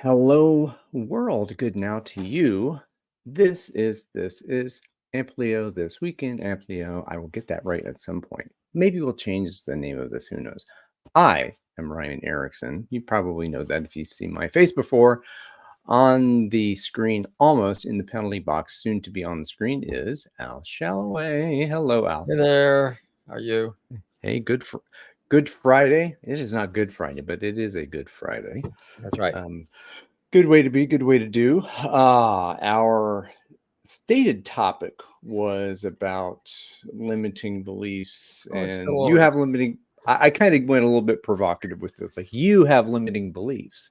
Hello, world. Good now to you. This is Amplio this weekend. Amplio. I will get that right at some point. Maybe we'll change the name of this. Who knows? I am Ryan Erickson. You probably know that if you've seen my face before. On the screen, almost in the penalty box, soon to be on the screen, is Al Shalloway. Hello, Al. Hey there. How are you? Hey, Good Friday. It is not Good Friday, but it is a Good Friday. That's right. Good way to be, good way to do. Our stated topic was about limiting beliefs, Oh, it's still and you over. have limiting. I kind of went a little bit provocative with it. It's like you have limiting beliefs.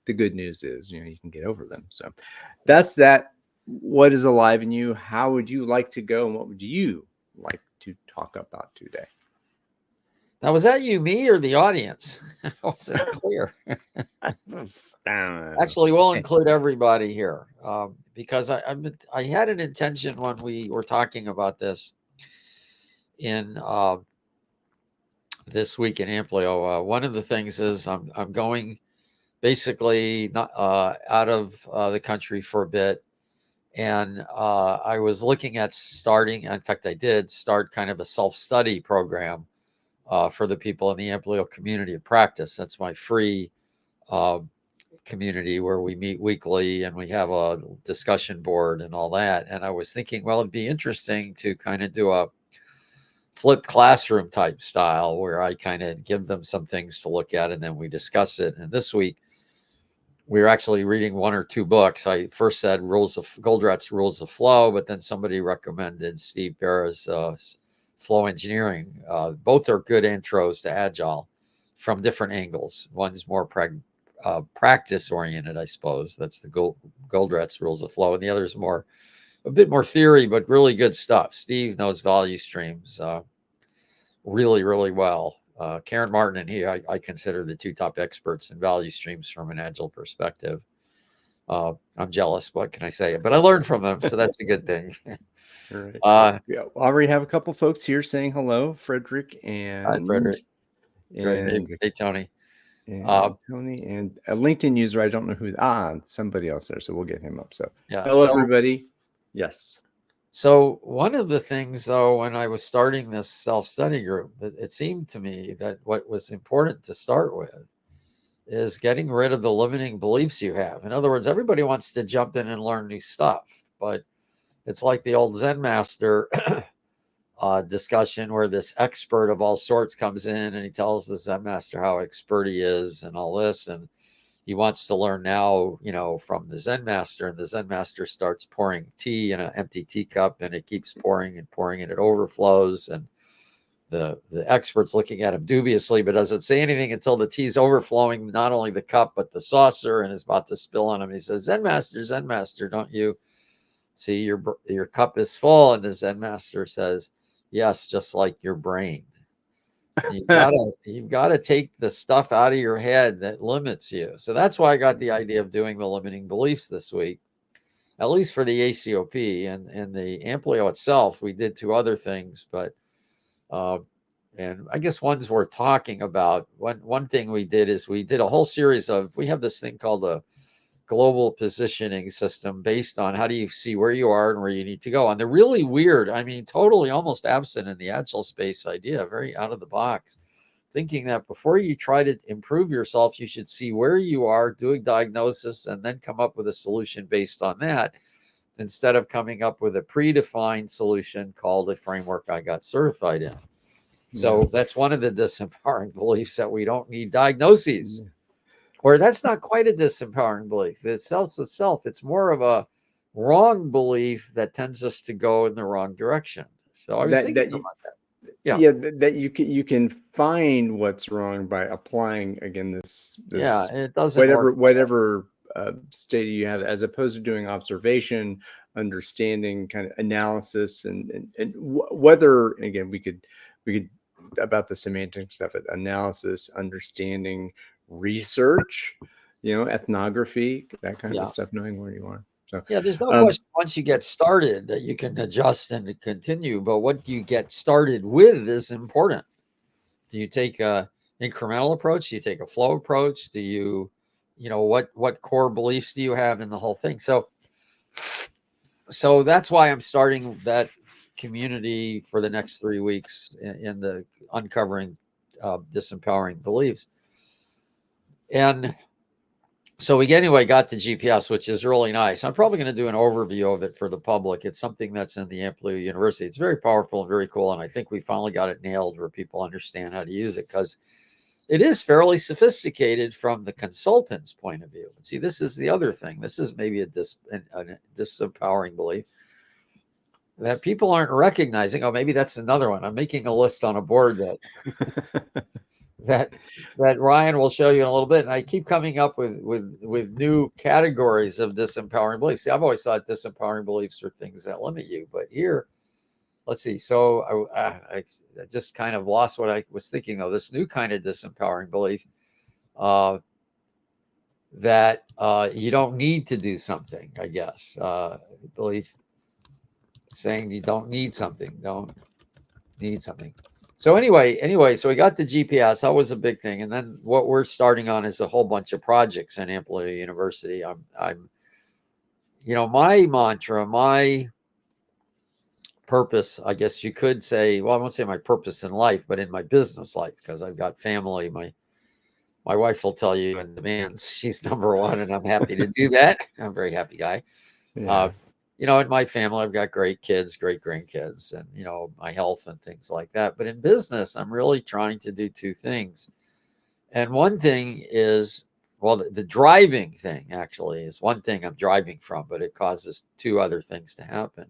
The good news is, you can get over them. So that's that. What is alive in you? How would you like to go, and what would you like to talk about today? Now, was that you, me, or the audience? I wasn't clear. Actually, we'll include everybody here because I had an intention when we were talking about this in this week in Amplio. One of the things is I'm going basically not out of the country for a bit. And I was looking at starting, in fact, I did start kind of a self-study program for the people in the Amplio community of practice. That's my free uh, community where we meet weekly and we have a discussion board and all that. And I was thinking, well, it'd be interesting to kind of do a flipped classroom type style where I kind of give them some things to look at and then we discuss it. And this week, we were actually reading one or two books. I first said Goldratt's Rules of Flow, but then somebody recommended Steve Barra's Flow Engineering. Both are good intros to Agile from different angles. One's more practice oriented, I suppose. That's the Goldratt's Rules of Flow, and the other is a bit more theory, but really good stuff. Steve knows value streams really, really well. Karen Martin and he, I consider the two top experts in value streams from an Agile perspective. I'm jealous. What can I say? But I learned from them, so that's a good thing. All right. Yeah, already have a couple folks here saying hello, Frederick Hi, Frederick. Great. and Hey, Tony. Tony and a LinkedIn user. I don't know who. Somebody else there. So we'll get him up. So yeah. hello, everybody. Yes. So one of the things, though, when I was starting this self-study group, it seemed to me that what was important to start with is getting rid of the limiting beliefs you have. In other words, everybody wants to jump in and learn new stuff, but it's like the old Zen master discussion where this expert of all sorts comes in and he tells the Zen master how expert he is and all this, and he wants to learn now, from the Zen master, and the Zen master starts pouring tea in an empty teacup, and it keeps pouring and pouring, and it overflows, and the expert's looking at him dubiously, but doesn't say anything until the tea's overflowing, not only the cup but the saucer, and is about to spill on him. He says, Zen master, don't you see your cup is full? And the Zen master says, yes, just like your brain. You've got to take the stuff out of your head that limits you. So that's why I got the idea of doing the limiting beliefs this week, at least for the ACOP and the Amplio itself. We did two other things, but and I guess ones worth talking about. One thing we did is we did a whole series we have this thing called a global positioning system based on how do you see where you are and where you need to go. And they're really weird. I mean, totally almost absent in the Agile space idea, very out of the box, thinking that before you try to improve yourself, you should see where you are, doing diagnosis, and then come up with a solution based on that, instead of coming up with a predefined solution called a framework I got certified in. So that's one of the disempowering beliefs, that we don't need diagnoses. Or that's not quite a disempowering belief. It sells itself. It's more of a wrong belief that tends us to go in the wrong direction. So I was thinking about that. Yeah, that you can find what's wrong by applying again this it doesn't whatever state you have, as opposed to doing observation, understanding, kind of analysis, and whether, again, we could about the semantics of it, analysis, understanding, research, ethnography, that kind of stuff, knowing where you are. So there's no question once you get started that you can adjust and continue, but what you get started with is important. Do you take a incremental approach? Do you take a flow approach? Do you what core beliefs do you have in the whole thing? So that's why I'm starting that community for the next 3 weeks in the uncovering disempowering beliefs. And so we anyway got the GPS, which is really nice. I'm probably going to do an overview of it for the public. It's something that's in the Amplio University. It's very powerful and very cool, and I think we finally got it nailed where people understand how to use it, because it is fairly sophisticated from the consultant's point of view. See, this is the other thing. This is maybe a disempowering belief that people aren't recognizing. Oh, maybe that's another one. I'm making a list on a board that Ryan will show you in a little bit. And I keep coming up with new categories of disempowering beliefs. See, I've always thought disempowering beliefs are things that limit you, but here, let's see. So I just kind of lost what I was thinking of. This new kind of disempowering belief that you don't need to do something, I guess. Belief saying you don't need something. So anyway, so we got the GPS. That was a big thing, and then what we're starting on is a whole bunch of projects in Amplio University. I'm, my mantra, my purpose, I guess you could say. Well, I won't say my purpose in life, but in my business life, because I've got family. My wife will tell you in demands she's number one, and I'm happy to do that. I'm a very happy guy. Yeah. In my family, I've got great kids, great grandkids, and, my health and things like that. But in business, I'm really trying to do two things. And one thing is, well, the driving thing actually is one thing I'm driving from, but it causes two other things to happen.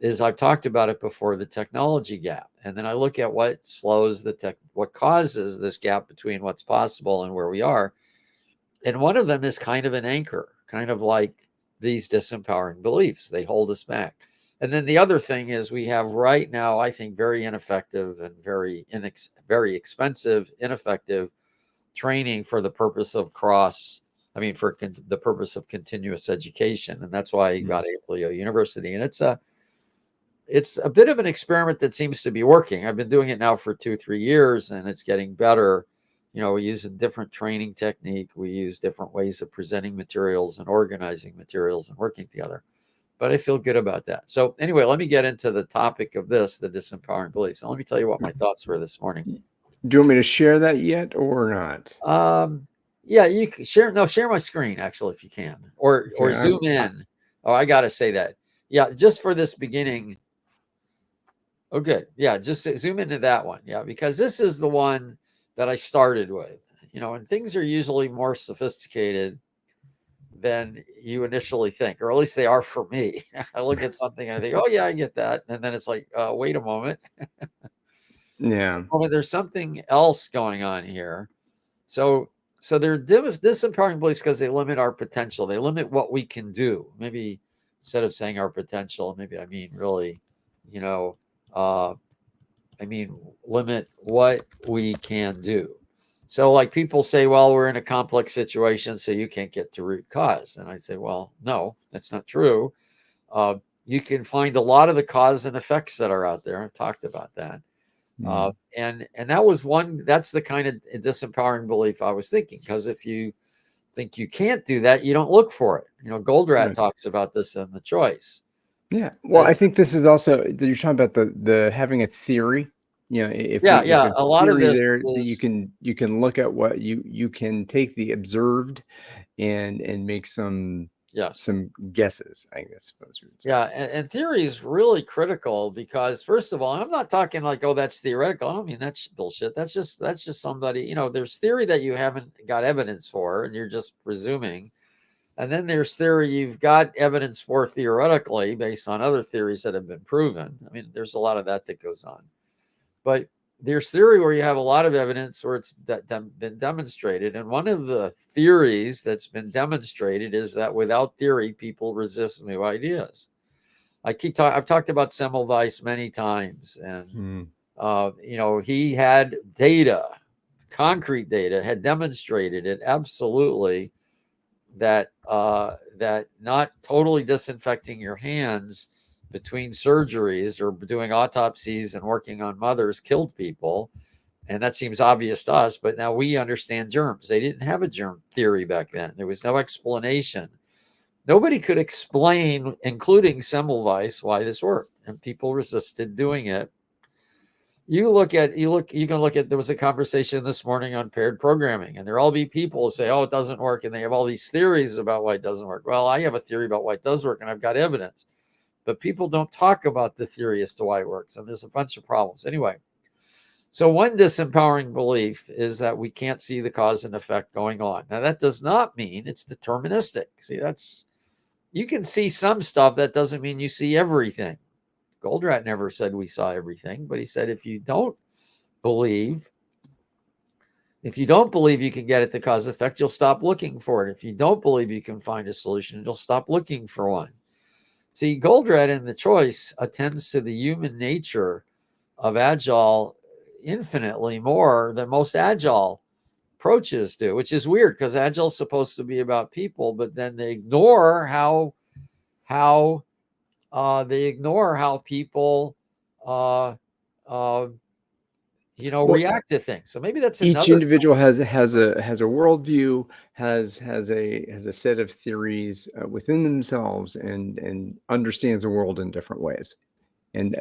Is I've talked about it before, the technology gap. And then I look at what slows what causes this gap between what's possible and where we are. And one of them is kind of an anchor, kind of like these disempowering beliefs. They hold us back. And then the other thing is we have right now, I think, very ineffective and very expensive, ineffective training for the purpose of the purpose of continuous education. And that's why I got Amplio University. And it's a bit of an experiment that seems to be working. I've been doing it now for 2-3 years, and it's getting better. We use a different training technique. We use different ways of presenting materials and organizing materials and working together. But I feel good about that. So anyway, let me get into the topic of this, the disempowering beliefs. And let me tell you what my thoughts were this morning. Do you want me to share that yet or not? Yeah, you can share. No, share my screen actually, if you can, or Okay, zoom in. Oh, I got to say that. Yeah, just for this beginning. Oh, good. Yeah, just zoom into that one. Yeah, because this is the one that I started with. And things are usually more sophisticated than you initially think, or at least they are for me. I look at something and I think, oh, yeah, I get that. And then it's like, wait a moment. yeah. Oh, there's something else going on here. So they're disempowering beliefs because they limit our potential. They limit what we can do. Maybe instead of saying our potential, maybe I mean really, uh, limit what we can do. So like people say, well, we're in a complex situation, so you can't get to root cause. And I say, well, no, that's not true. You can find a lot of the cause and effects that are out there. I've talked about that. And that's the kind of disempowering belief I was thinking, because if you think you can't do that, you don't look for it. Goldratt Right. talks about this in The Choice. Yeah. Well, I think this is also you're talking about the having a theory. If we if Yeah, there's a a lot of theory this there, that is you can look at what you can take the observed and make yes. some guesses, I suppose we would say. Yeah, and theory is really critical because, first of all, I'm not talking like, oh, that's theoretical. I don't mean that's bullshit. That's just somebody, there's theory that you haven't got evidence for and you're just presuming. And then there's theory you've got evidence for theoretically based on other theories that have been proven. There's a lot of that goes on. But there's theory where you have a lot of evidence where it's been demonstrated. And one of the theories that's been demonstrated is that without theory, people resist new ideas. I've talked about Semmelweis many times, and he had data, concrete data, had demonstrated it absolutely that not totally disinfecting your hands between surgeries or doing autopsies and working on mothers killed people, And that seems obvious to us, but now we understand germs. They didn't have a germ theory back then. There was no explanation. Nobody could explain, including Semmelweis, why this worked, and people resisted doing it. You can look at, there was a conversation this morning on paired programming, and there'll all be people who say, oh, it doesn't work, and they have all these theories about why it doesn't work. Well, I have a theory about why it does work, and I've got evidence, but people don't talk about the theory as to why it works, and there's a bunch of problems. Anyway, so one disempowering belief is that we can't see the cause and effect going on. Now, that does not mean it's deterministic. See, you can see some stuff. That doesn't mean you see everything. Goldratt never said we saw everything, but he said if you don't believe you can get at the cause effect, you'll stop looking for it. If you don't believe you can find a solution, you'll stop looking for one. See, Goldratt in The Choice attends to the human nature of Agile infinitely more than most Agile approaches do, which is weird because Agile is supposed to be about people, but then they ignore how people uh, uh, Well, react to things. So maybe that's each another. individual has a worldview, has a set of theories within themselves, and understands the world in different ways. And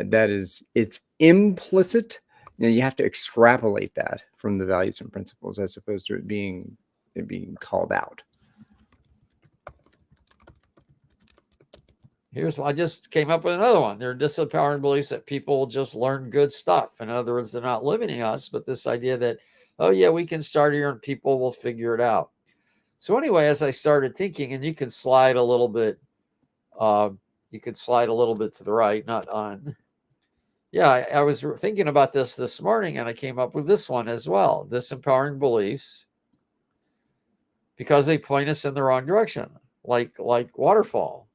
it's implicit. You have to extrapolate that from the values and principles as opposed to it being called out. I just came up with another one. There are disempowering beliefs that people will just learn good stuff. In other words, they're not limiting us, but this idea that, oh yeah, we can start here and people will figure it out. So anyway, as I started thinking, and you can slide a little bit, to the right, not on. Yeah, I was thinking about this morning, and I came up with this one as well. Disempowering beliefs because they point us in the wrong direction, like waterfall.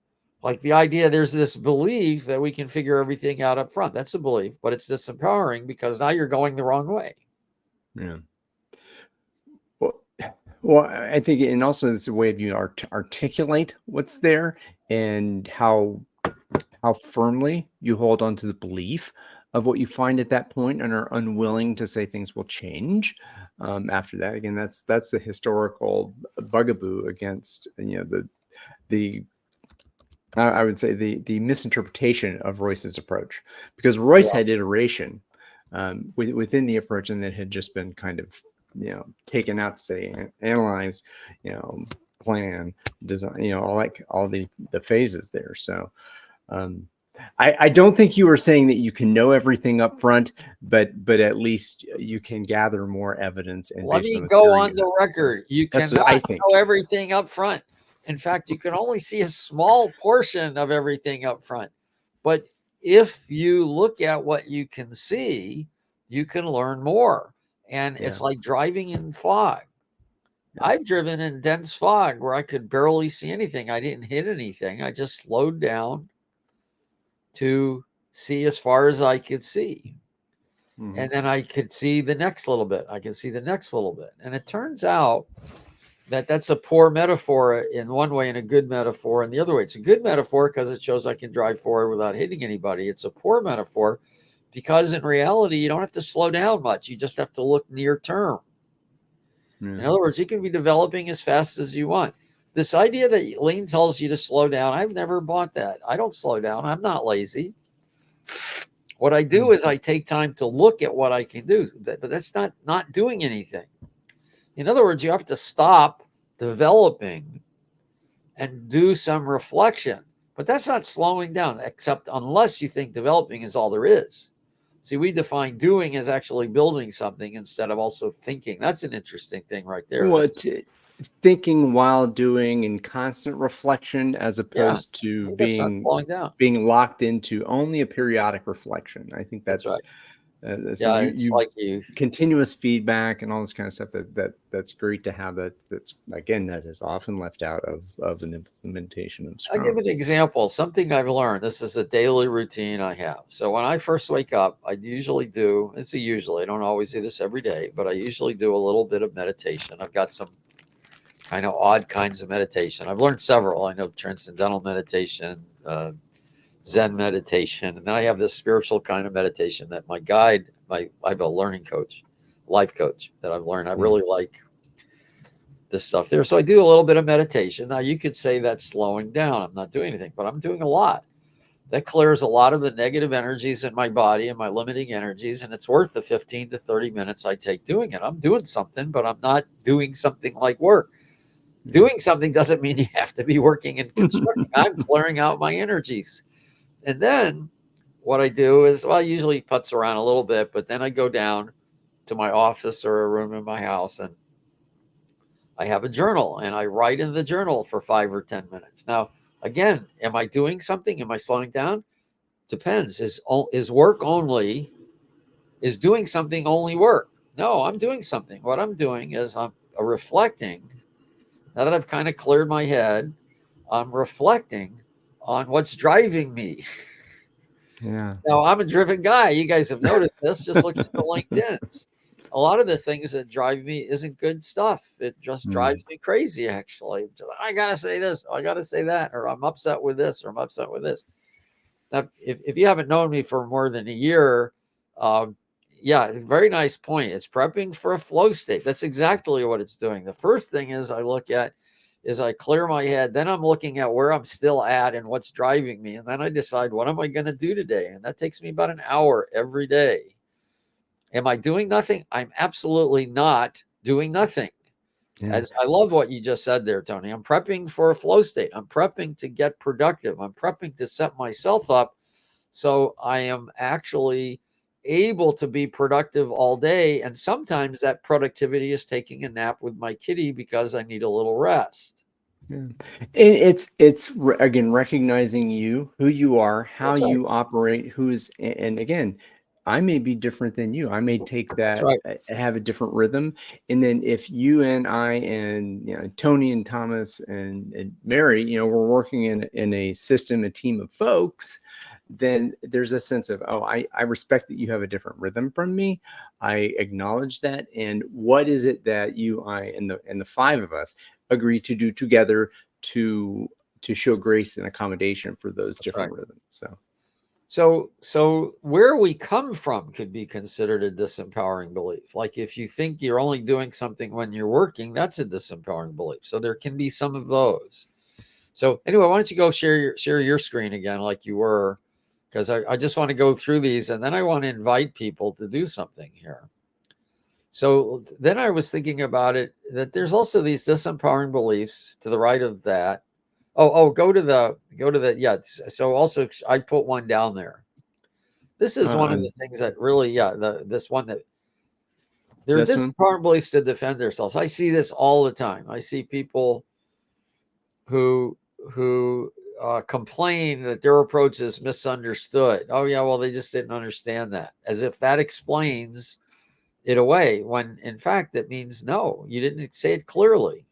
Like the idea, there's this belief that we can figure everything out up front. That's a belief, but it's disempowering because now you're going the wrong way. Yeah. Well, I think, and also it's a way of you articulate what's there and how firmly you hold on to the belief of what you find at that point and are unwilling to say things will change after that. Again, that's the historical bugaboo against the I would say the misinterpretation of Royce's approach, because Royce had iteration within the approach, and that had just been kind of taken out to say analyze, plan, design, all the phases there. So I don't think you were saying that you can know everything up front, but at least you can gather more evidence. And Let based me on the go theory on the record. You that's cannot what I think. know everything up front. In fact, you can only see a small portion of everything up front. But if you look at what you can see, you can learn more. And it's like driving in fog. I've driven in dense fog where I could barely see anything. I didn't hit anything. I just slowed down to see as far as I could see. And then I could see the next little bit. I could see the next little bit. And it turns out that that's a poor metaphor in one way and a good metaphor in the other way. It's a good metaphor because it shows I can drive forward without hitting anybody. It's a poor metaphor because in reality, you don't have to slow down much. You just have to look near term. In other words, you can be developing as fast as you want. This idea that Lean tells you to slow down, I've never bought that. I don't slow down. I'm not lazy. What I do is I take time to look at what I can do, but that's not doing anything. In other words, you have to stop developing and do some reflection, but that's not slowing down, except unless you think developing is all there is. See, we define doing as actually building something instead of also thinking. That's an interesting thing right there. Thinking while doing in constant reflection, as opposed to That's not slowing down. being locked into only a periodic reflection. I think That's right. So It's like you continuous feedback and all this kind of stuff that's great to have. That's again, that is often left out of an implementation of Scrum. I'll give an example. Something I've learned. This is a daily routine I have. So when I first wake up, I usually do. I don't always do this every day, but I usually do a little bit of meditation. I've got some kind of odd kinds of meditation. I've learned several. I know transcendental meditation, Zen meditation, and then I have this spiritual kind of meditation that my guide, I have a learning coach, life coach that I've learned. I Mm. really like this stuff there. So I do a little bit of meditation. Now you could say that's slowing down. I'm not doing anything, but I'm doing a lot. That clears a lot of the negative energies in my body and my limiting energies. And it's worth the 15 to 30 minutes I take doing it. I'm doing something, but I'm not doing something like work. Yeah. Doing something doesn't mean you have to be working and constructing. I'm clearing out my energies. And then what I do is, well, I usually putz around a little bit, but then I go down to my office or a room in my house and I have a journal and I write in the journal for 5 or 10 minutes. Now, again, am I doing something? Am I slowing down? Depends. Is work only, is doing something only work? No, I'm doing something. What I'm doing is I'm reflecting. Now that I've kind of cleared my head, I'm reflecting on what's driving me. Yeah. Now, I'm a driven guy. You guys have noticed this. Just look at the LinkedIn's. A lot of the things that drive me isn't good stuff. It just Mm. drives me crazy, actually. I got to say this, I got to say that, or I'm upset with this, or I'm upset with this. Now, if you haven't known me for more than a year, um, yeah, very nice point. It's prepping for a flow state. That's exactly what it's doing. The first thing is I look at is I clear my head. Then I'm looking at where I'm still at and what's driving me. And then I decide, what am I going to do today? And that takes me about an hour every day. Am I doing nothing? I'm absolutely not doing nothing. Yeah. As I love what you just said there, Tony. I'm prepping for a flow state. I'm prepping to get productive. I'm prepping to set myself up so I am actually able to be productive all day. And sometimes that productivity is taking a nap with my kitty because I need a little rest. Yeah. And it's again recognizing you, who you are, how That's right. you operate, and again, I may be different than you. I may take That's that, right. have a different rhythm, and then if you and I and Tony and Thomas and Mary, we're working in a system, a team of folks, then there's a sense of, oh, I respect that you have a different rhythm from me. I acknowledge that, and what is it that you, I, and the five of us agree to do together to show grace and accommodation for those That's right. different rhythms. So where we come from could be considered a disempowering belief. Like if you think you're only doing something when you're working, that's a disempowering belief. So there can be some of those. So anyway, why don't you go share your screen again like you were, because I just want to go through these and then I want to invite people to do something here. So then I was thinking about it that there's also these disempowering beliefs to the right of that. Go to the yeah. So also I put one down there. This is one of Um, the things that really, yeah, this one that they're this one, disempowering beliefs to defend themselves. I see this all the time. I see people who complain that their approach is misunderstood. Oh yeah, well they just didn't understand that, as if that explains it away. When in fact it means no, you didn't say it clearly.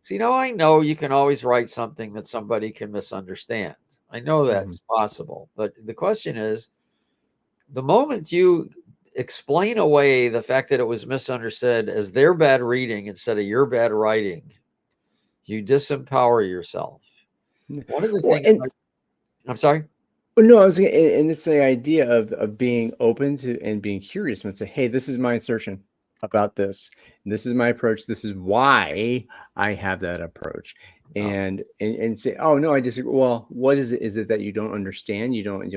So I know you can always write something that somebody can misunderstand. I know mhm, that's possible, but the question is, the moment you explain away the fact that it was misunderstood as their bad reading instead of your bad writing, you disempower yourself. One of the well, things and I'm sorry. no, I was gonna, and it's the idea of being open to and being curious and say, hey, this is my assertion about this. And this is my approach. This is why I have that approach. No, And say, oh no, I disagree. Well, what is it? Is it that you don't understand?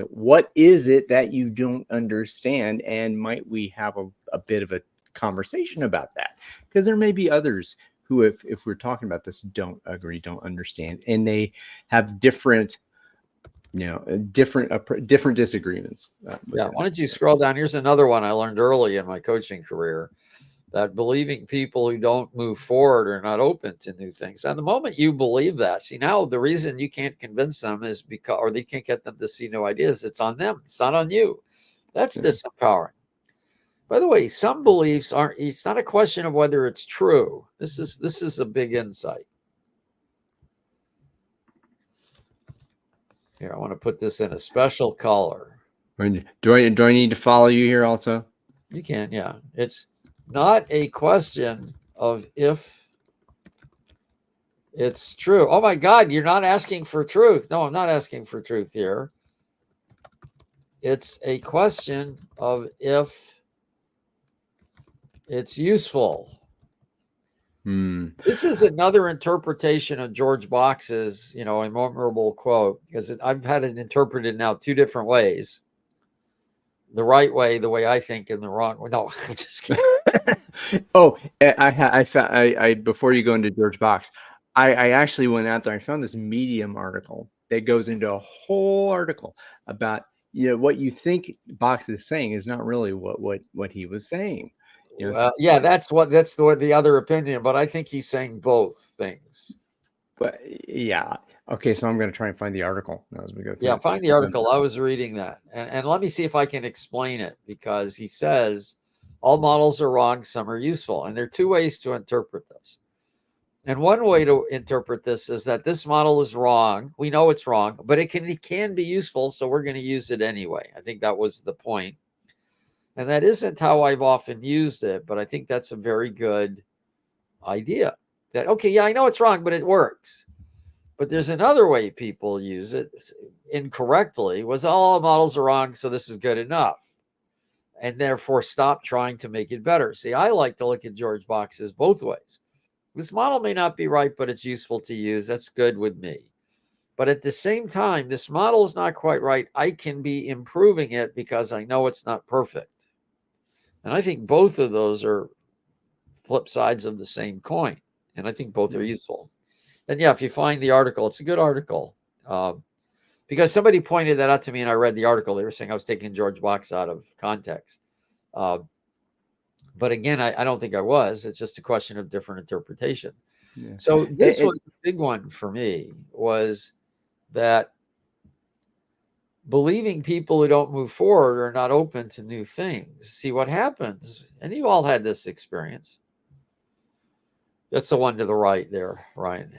What is it that you don't understand? And might we have a bit of a conversation about that? Because there may be others who, if we're talking about this, don't agree, don't understand, and they have different different disagreements yeah. within Why that. don't you So scroll down? Here's another one I learned early in my coaching career, that believing people who don't move forward are not open to new things. And the moment you believe that, see, now the reason you can't convince them is because, or they can't get them to see new ideas, it's on them. It's not on you. That's yeah. disempowering. By the way, some beliefs aren't, it's not a question of whether it's true. This is a big insight. Here, I want to put this in a special color. Do I need to follow you here also? You can, yeah. It's not a question of if it's true. Oh my God, you're not asking for truth. No, I'm not asking for truth here. It's a question of if It's useful. Hmm. This is another interpretation of George Box's, memorable quote, because I've had it interpreted now two different ways. The right way, the way I think, and the wrong way. No, I'm just kidding. Oh, I found I before you go into George Box, I actually went out there. I found this Medium article that goes into a whole article about what you think Box is saying is not really what he was saying. So, Well, yeah, that's the other opinion, but I think he's saying both things. but yeah, okay. So I'm going to try and find the article now as we go through Yeah, it. find the article. I was reading that. And let me see if I can explain it, because he says all models are wrong, some are useful. And there are two ways to interpret this. And one way to interpret this is that this model is wrong. We know it's wrong, but it can be useful, so we're going to use it anyway. I think that was the point. And that isn't how I've often used it, but I think that's a very good idea. That, okay, yeah, I know it's wrong, but it works. But there's another way people use it incorrectly, was all models are wrong, so this is good enough. And therefore stop trying to make it better. See, I like to look at George Box's both ways. This model may not be right, but it's useful to use. That's good with me. But at the same time, this model is not quite right. I can be improving it because I know it's not perfect. And I think both of those are flip sides of the same coin. And I think both are useful. And yeah, if you find the article, it's a good article. Because somebody pointed that out to me and I read the article. They were saying I was taking George Box out of context. Uh, but again, I don't think I was. It's just a question of different interpretation. Yeah. So And, this was the big one for me, was that believing people who don't move forward are not open to new things. See what happens, and you all had this experience. That's the one to the right there, Ryan.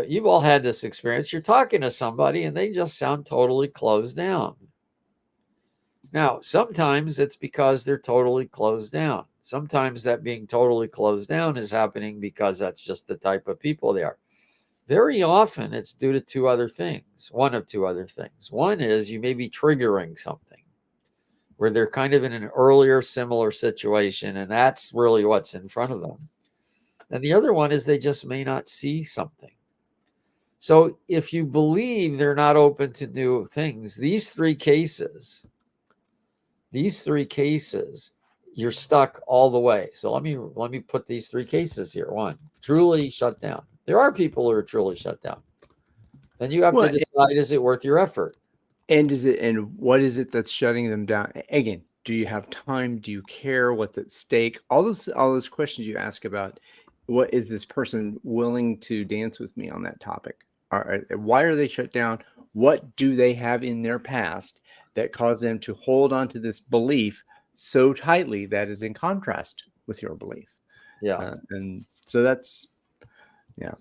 You've all had this experience. You're talking to somebody and they just sound totally closed down. Now, sometimes it's because they're totally closed down. Sometimes that being totally closed down is happening because that's just the type of people they are. Very often it's due to two other things. One of two other things. One is you may be triggering something where they're kind of in an earlier similar situation, and that's really what's in front of them. And the other one is they just may not see something. So if you believe they're not open to new things, these three cases, you're stuck all the way. So let me put these three cases here. One, truly shut down. There are people who are truly shut down. Then you have to well, decide, is it worth your effort? and what is it that's shutting them down? Again, do you have time? Do you care what's at stake? All those questions you ask about what is this person willing to dance with me on that topic? Why are they shut down? What do they have in their past that caused them to hold on to this belief so tightly that is in contrast with your belief? Yeah. And so that's, yeah.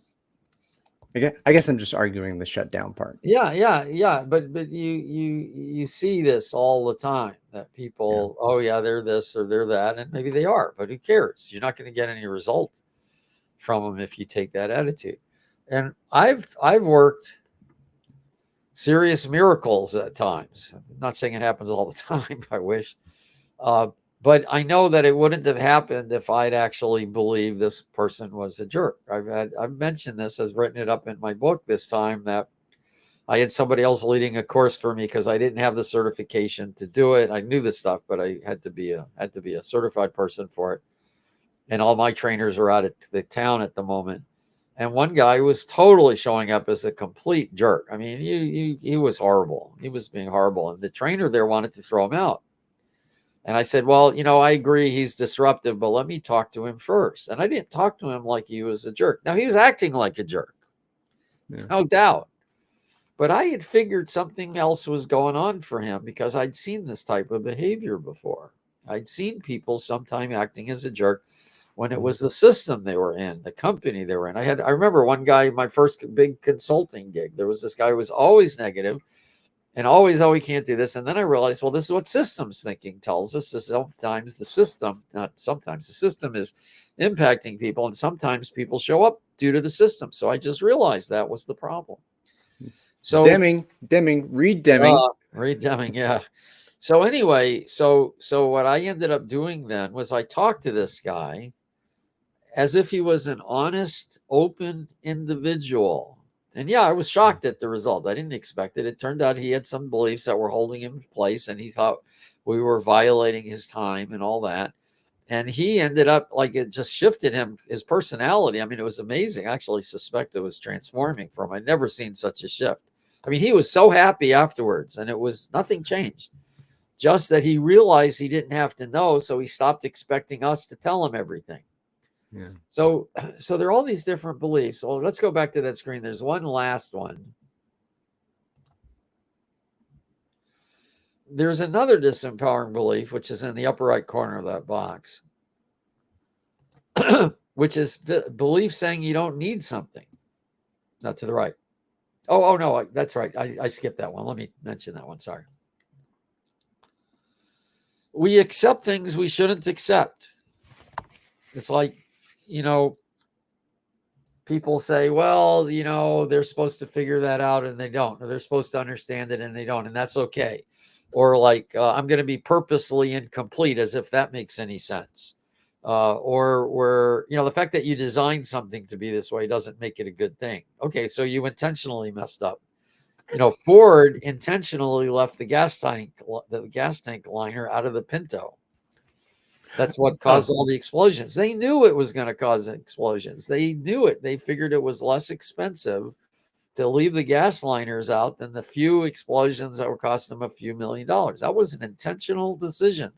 I guess I'm just arguing the shutdown part. Yeah. But you see this all the time, that Yeah. people, oh yeah, they're this or they're that, and maybe they are, but who cares? You're not going to get any result from them if you take that attitude. And I've worked serious miracles at times. I'm not saying it happens all the time. I wish. Uh, but I know that it wouldn't have happened if I'd actually believed this person was a jerk. I've mentioned this, I've written it up in my book this time, that I had somebody else leading a course for me because I didn't have the certification to do it. I knew this stuff, but I had to be a certified person for it. And all my trainers are out at the town at the moment. And one guy was totally showing up as a complete jerk. I mean, he was horrible. He was being horrible, and the trainer there wanted to throw him out. And I said, well, I agree he's disruptive, but let me talk to him first. And I didn't talk to him like he was a jerk. Now, he was acting like a jerk, Yeah. no doubt. But I had figured something else was going on for him because I'd seen this type of behavior before. I'd seen people sometime acting as a jerk when it was the system they were in, the company they were in. I remember one guy, my first big consulting gig, there was this guy who was always negative and always, oh, we can't do this. And then I realized, well, this is what systems thinking tells us. Is sometimes the system, not sometimes, the system is impacting people, and sometimes people show up due to the system. So I just realized that was the problem. So Deming, read Deming. Reed Deming, yeah. So anyway, so what I ended up doing then was I talked to this guy as if he was an honest, open individual. And yeah, I was shocked at the result. I didn't expect it. It turned out he had some beliefs that were holding him in place, and he thought we were violating his time and all that. And he ended up like it just shifted him, his personality. I mean, it was amazing. I actually suspect it was transforming for him. I'd never seen such a shift. I mean, he was so happy afterwards, and it was nothing changed. Just that he realized he didn't have to know, so he stopped expecting us to tell him everything. Yeah. So there are all these different beliefs. So let's go back to that screen. There's one last one. There's another disempowering belief, which is in the upper right corner of that box, which is belief saying you don't need something. Not to the right. Oh no, that's right. I skipped that one. Let me mention that one. Sorry. We accept things we shouldn't accept. It's like, people say, well, they're supposed to figure that out and they don't, or they're supposed to understand it and they don't, and that's okay. Or like, I'm going to be purposely incomplete, as if that makes any sense. Or where, the fact that you designed something to be this way doesn't make it a good thing. Okay, so you intentionally messed up. Ford intentionally left the gas tank liner out of the Pinto. That's what caused all the explosions. They knew it was going to cause explosions. They knew it. They figured it was less expensive to leave the gas liners out than the few explosions that were costing them a few $1,000,000. That was an intentional decision.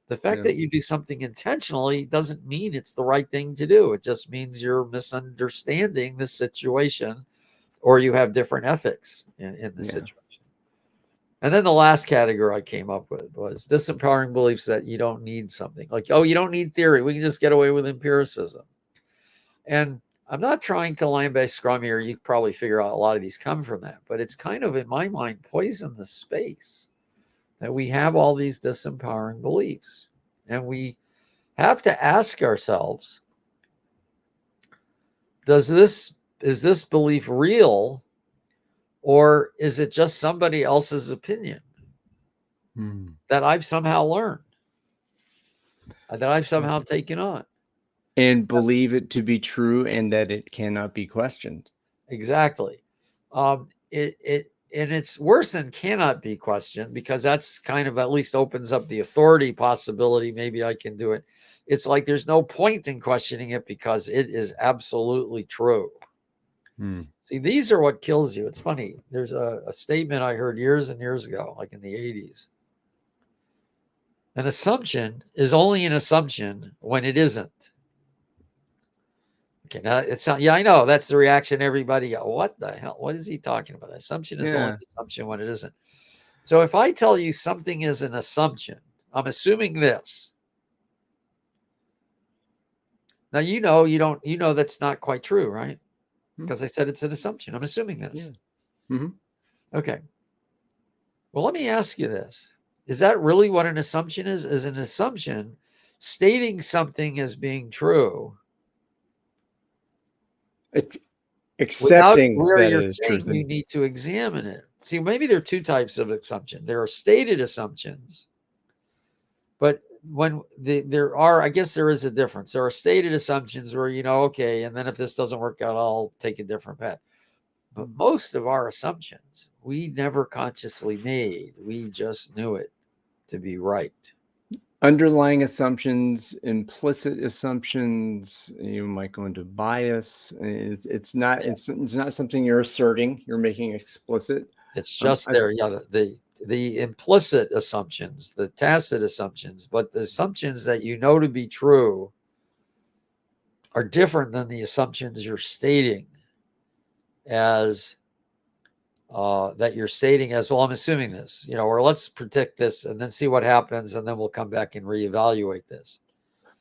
The fact that you do something intentionally doesn't mean it's the right thing to do. It just means you're misunderstanding the situation, or you have different ethics in the situation. And then the last category I came up with was disempowering beliefs that you don't need something. Like, oh, you don't need theory. We can just get away with empiricism. And I'm not trying to line-based scrum here. You probably figure out a lot of these come from that. But it's kind of, in my mind, poison the space that we have all these disempowering beliefs. And we have to ask ourselves, is this belief real, or is it just somebody else's opinion that I've somehow learned, that I've somehow taken on? And believe it to be true and that it cannot be questioned. Exactly. And it's worse than cannot be questioned, because that's kind of at least opens up the authority possibility. Maybe I can do it. It's like there's no point in questioning it because it is absolutely true. See, these are what kills you. It's funny. There's a statement I heard years and years ago, like in the 80s. An assumption is only an assumption when it isn't. Okay, now it's not, yeah, I know that's the reaction everybody got. What the hell? What is he talking about? Assumption is only an assumption when it isn't. So if I tell you something is an assumption, I'm assuming this. Now you know that's not quite true, right? Because I said it's an assumption. I'm assuming this. Okay. Well, let me ask you this. Is that really what an assumption is? Is an assumption stating something as being true Accepting where that you're it is saying true. you need to examine it. See, maybe there are two types of assumption. There are stated assumptions, but when there are, I guess there is a difference. There are stated assumptions where, okay, and then if this doesn't work out, I'll take a different path. But most of our assumptions, we never consciously made. We just knew it to be right. Underlying assumptions, implicit assumptions, you might go into bias. It's not something you're asserting, you're making explicit. It's just there. Yeah, the implicit assumptions, the tacit assumptions, but the assumptions that you know to be true are different than the assumptions you're stating as that you're stating as, well, I'm assuming this, or let's predict this and then see what happens, and then we'll come back and reevaluate this.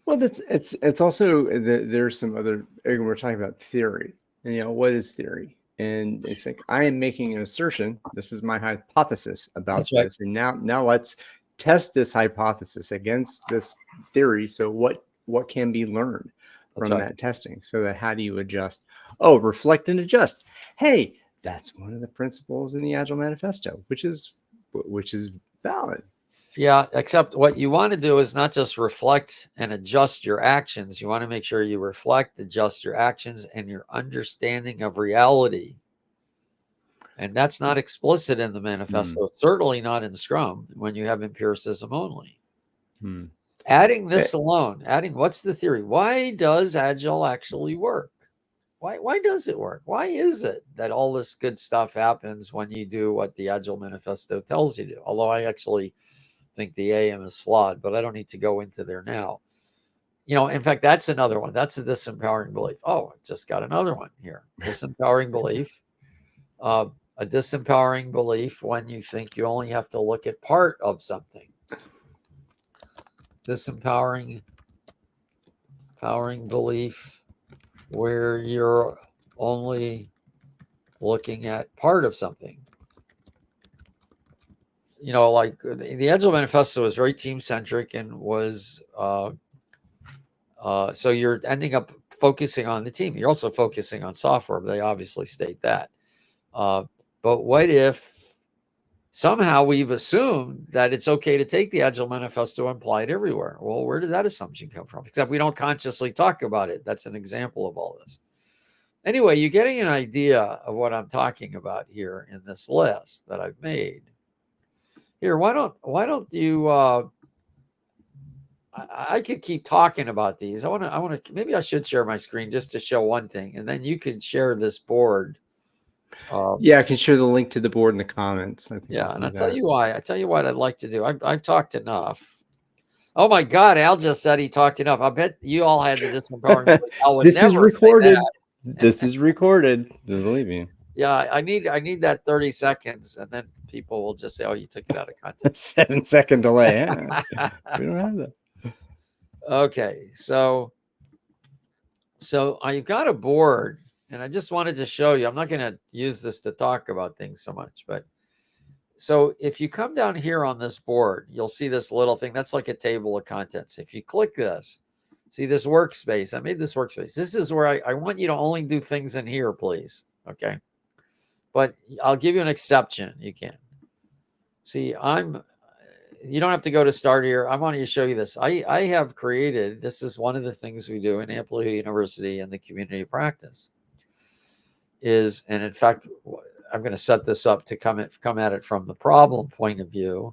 Well, it's also there's some other, we're talking about theory, and what is theory? And it's like, I am making an assertion. This is my hypothesis about this, and now let's test this hypothesis against this theory. So what can be learned from that testing? So that, how do you adjust? Oh, reflect and adjust. Hey, that's one of the principles in the Agile Manifesto, which is valid. Yeah, except what you want to do is not just reflect and adjust your actions. You want to make sure you reflect, adjust your actions, and your understanding of reality. And that's not explicit in the Hmm. manifesto, certainly not in Scrum when you have empiricism only. Hmm. Adding Eh, this alone, adding what's the theory? Why does Agile actually work? Why does it work? Why is it that all this good stuff happens when you do what the Agile Manifesto tells you to? Although I actually think the AM is flawed, but I don't need to go into there now. In fact, that's another one. That's a disempowering belief. Oh, I just got another one here. Disempowering belief. Uh, a disempowering belief when you think you only have to look at part of something. Disempowering belief where you're only looking at part of something. Like the Agile Manifesto was very team centric and was so you're ending up focusing on the team. You're also focusing on software, but they obviously state that. Uh, but what if somehow we've assumed that it's okay to take the Agile Manifesto and apply it everywhere? Well, where did that assumption come from? Except we don't consciously talk about it. That's an example of all this. Anyway, you're getting an idea of what I'm talking about here in this list that I've made. Here, why don't you I could keep talking about these. Maybe I should share my screen just to show one thing, and then you can share this board. yeah, I can share the link to the board in the comments. I think I'll Yeah, and do that. I tell you what I'd like to do. I've talked enough. Oh my God, Al just said he talked enough. I bet you all had the disempowering belief. Al would This is never say recorded. that. This is recorded. Believe me. Yeah, I need that 30 seconds, and then people will just say, "Oh, you took it out of context." 7-second delay. Yeah, we don't have that. Okay, so I've got a board, and I just wanted to show you. I'm not going to use this to talk about things so much, but so if you come down here on this board, you'll see this little thing. That's like a table of contents. If you click this, see this workspace. I made this workspace. This is where I want you to only do things in here, please. Okay. But I'll give you an exception. You can. See, you don't have to go to start here. I want to show you this. I have created, this is one of the things we do in Amplio University and the community practice and in fact, I'm going to set this up to come at it from the problem point of view.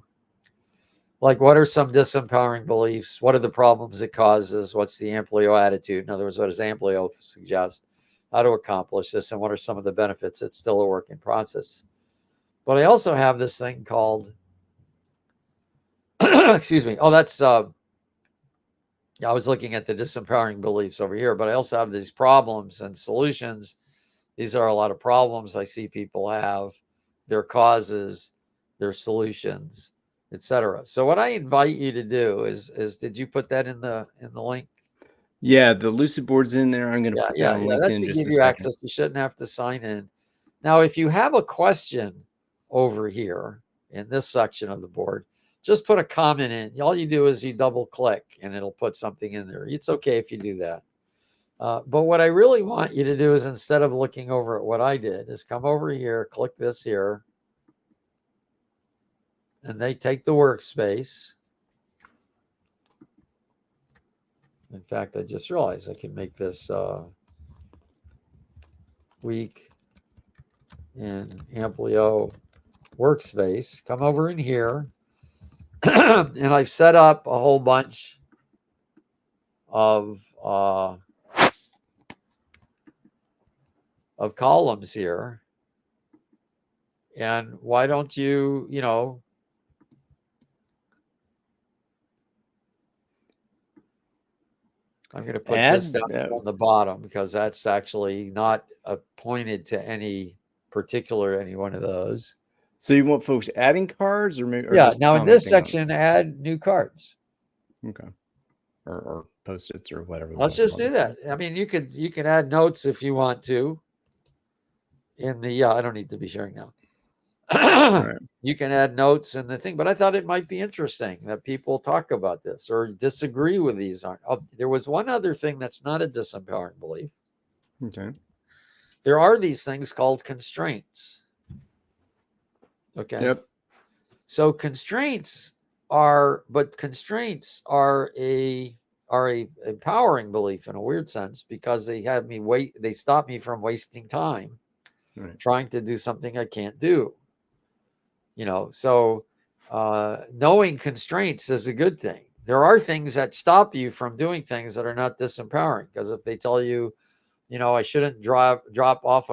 Like, what are some disempowering beliefs? What are the problems it causes? What's the Amplio attitude? In other words, what does Amplio suggest? How to accomplish this? And what are some of the benefits? It's still a work in process. But I also have this thing called, excuse me. Oh, that's, I was looking at the disempowering beliefs over here, but I also have these problems and solutions. These are a lot of problems I see people have, their causes, their solutions, etc. So what I invite you to do is did you put that in the link? Yeah, the Lucid board's in there. I'm going to Yeah, put that yeah, on yeah. That LinkedIn in should just give a you second. access. You shouldn't have to sign in. Now, if you have a question over here in this section of the board, just put a comment in. All you do is you double click and it'll put something in there. It's okay if you do that. But what I really want you to do is, instead of looking over at what I did, is come over here, click this here, and they take the workspace. In fact, I just realized I can make this week in Amplio workspace. Come over in here, and I've set up a whole bunch of columns here. And why don't you, I'm going to put this Add. down on the bottom because that's actually not pointed to any one of those. So you want folks adding cards or maybe or Yeah. just Now in this commenting on section, add new cards. it? Okay. Or post-its or whatever we Let's want to just call do it. that. I mean, you can add notes if you want to. I don't need to be sharing now. All right. You can add notes in the thing, but I thought it might be interesting that people talk about this or disagree with these. There was one other thing that's not a disempowering belief. Okay. There are these things called constraints. Okay. Yep. So constraints but constraints are a empowering belief in a weird sense, because they stop me from wasting time Right. trying to do something I can't do. So knowing constraints is a good thing. There are things that stop you from doing things that are not disempowering, because if they tell you, I shouldn't jump off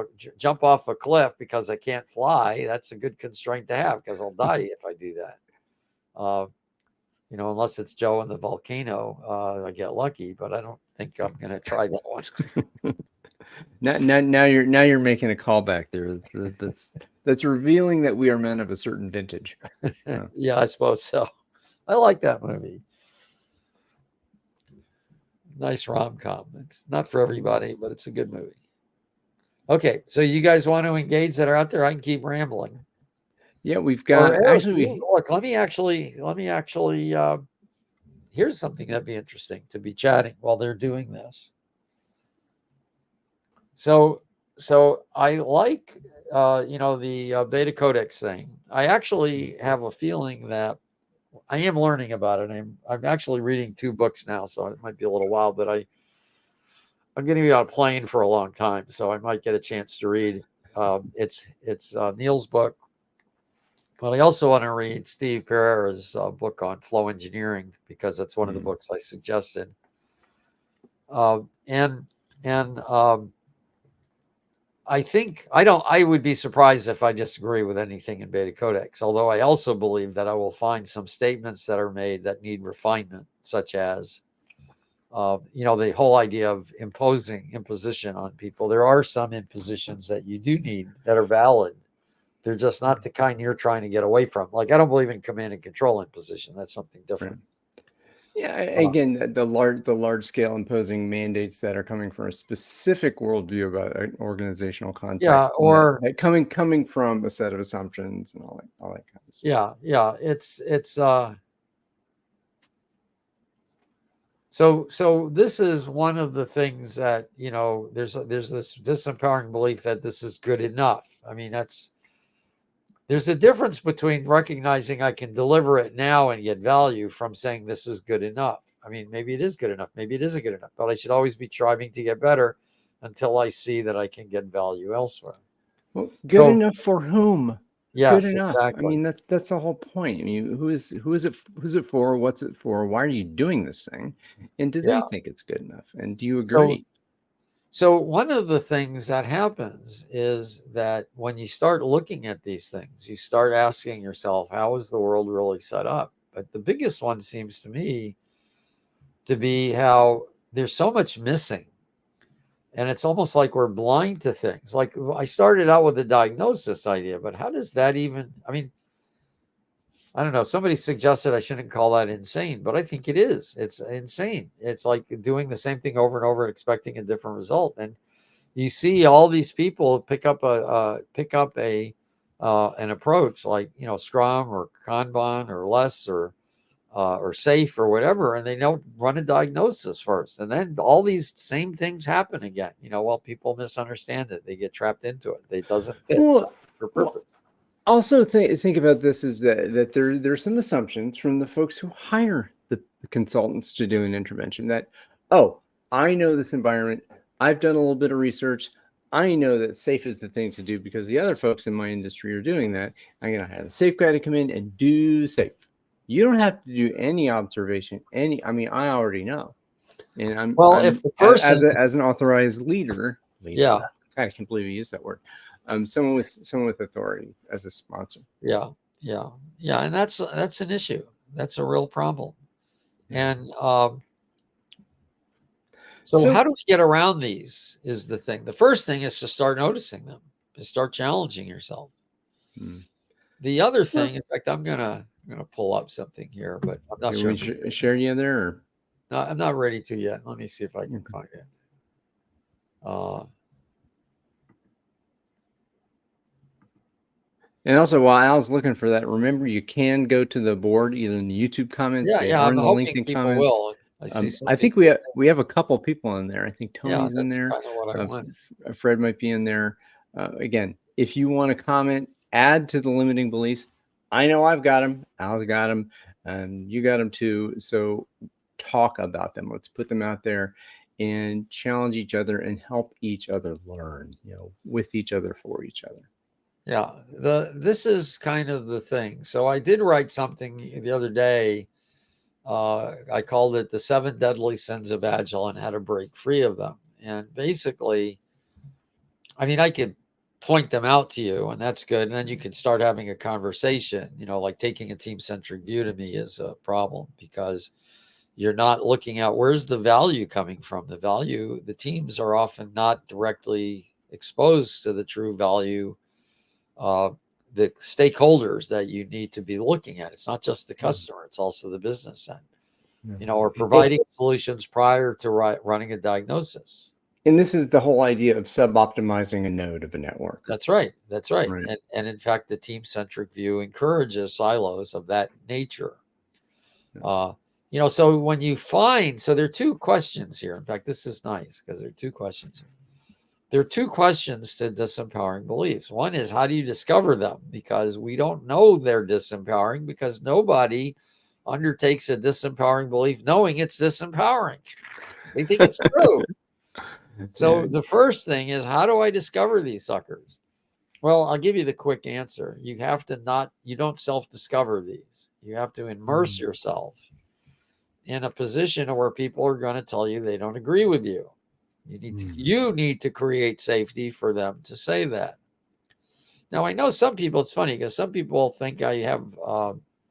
a cliff because I can't fly, that's a good constraint to have, because I'll die if I do that. uh, unless it's Joe in the volcano, I get lucky, but I don't think I'm going to try that one. Now you're making a callback there. That's revealing that we are men of a certain vintage. Yeah, I suppose so. I like that movie. Nice rom com. It's not for everybody, but it's a good movie. Okay, so you guys want to engage that are out there? I can keep rambling. Yeah, we've Or got Eric, actually. look. Let me actually. Here's something that'd be interesting to be chatting while they're doing this. So, so I like, the Beta Codex thing. I actually have a feeling that I am learning about it. I'm actually reading 2 books now, so it might be a little while, but I'm going to be on a plane for a long time, so I might get a chance to read. It's Neil's book, but I also want to read Steve Pereira's book on flow engineering, because that's one of the Hmm. books I suggested. And I think I don't. I would be surprised if I disagree with anything in Beta Codex. Although I also believe that I will find some statements that are made that need refinement, such as, the whole idea of imposition on people. There are some impositions that you do need that are valid. They're just not the kind you're trying to get away from. Like, I don't believe in command and control imposition. That's something Right. different. Yeah, Uh, again, the large scale imposing mandates that are coming from a specific worldview about an organizational yeah, context, and that, or that coming from a set of assumptions and all that kind of stuff. yeah. So this is one of the things that, there's this disempowering belief that this is good enough. I mean, there's a difference between recognizing I can deliver it now and get value, from saying this is good enough. I mean, maybe it is good enough, maybe it isn't good enough, but I should always be striving to get better until I see that I can get value elsewhere. Well, good So enough for whom? Good yes, enough. I exactly. mean, that's the whole point. I mean, who's it for? What's it for? Why are you doing this thing? And do Yeah. they think it's good enough? And do you So agree? So one of the things that happens is that when you start looking at these things, you start asking yourself, how is the world really set up? But the biggest one seems to me to be how there's so much missing. And it's almost like we're blind to things. Like, I started out with the diagnosis idea, but how does that even, I mean, I don't know. Somebody suggested I shouldn't call that insane, but I think it is. It's insane. It's like doing the same thing over and over and expecting a different result. And you see all these people pick up a an approach like, Scrum or Kanban or less, or safe or whatever, and they don't run a diagnosis first, and then all these same things happen again. Well, people misunderstand it, they get trapped into it, it doesn't fit Well, for well, purpose. also think about this is that there's some assumptions from the folks who hire the consultants to do an intervention that, oh, I know this environment, I've done a little bit of research, I know that safe is the thing to do because the other folks in my industry are doing that. I'm going to have a safe guy to come in and do safe. You don't have to do any observation. I mean, I already know, and Well, if I'm the person, as an authorized leader. yeah, God, I can't believe you used that word. Someone with authority as a sponsor. yeah, yeah, yeah, and that's an issue, that's a real problem. Yeah. And so how So, do we get around these is the thing. The first thing is to start noticing them, to start challenging yourself. hmm, The other well, thing, in fact, I'm gonna pull up something here, but I'm not okay, sure. we share you there. Or, No, I'm not ready to yet. Let me see if I can okay. find it. Uh, And also, while Al's looking for that, remember you can go to the board either in the YouTube comments yeah, yeah. or I'm in the hoping LinkedIn people comments. will. I see so I many think cool we things. have a couple people in there. I think Yeah, Tony's in that's there. kind of what I wanted. Fred might be in there. Again, if you want to comment, add to the limiting beliefs. I know I've got them. Al's got them. and you got them too. So talk about them. Let's put them out there and challenge each other and help each other learn, with each other, for each other. Yeah, this is kind of the thing. So I did write something the other day. I called it the 7 deadly sins of Agile and how to break free of them. And basically, I mean, I could point them out to you, and that's good. And then you can start having a conversation. Like taking a team centric view to me is a problem because you're not looking at where's the value coming from. The teams are often not directly exposed to the true value, uh, the stakeholders that you need to be looking at. It's not just the customer, it's also the business end, or It, providing solutions prior to running a diagnosis. and this is the whole idea of sub-optimizing a node of a network. That's right. That's right. Right. And in fact, the team centric view encourages silos of that nature. Uh, so when you find, so there are 2 questions here. In fact, this is nice because there are 2 questions here. There are 2 questions to disempowering beliefs. One is, how do you discover them? Because we don't know they're disempowering, because nobody undertakes a disempowering belief knowing it's disempowering. They think it's true. So Yeah. the first thing is, how do I discover these suckers? Well, I'll give you the quick answer. You don't self-discover these. You have to immerse yourself in a position where people are going to tell you they don't agree with you. You need to create safety for them to say that. Now, I know some people, it's funny because some people think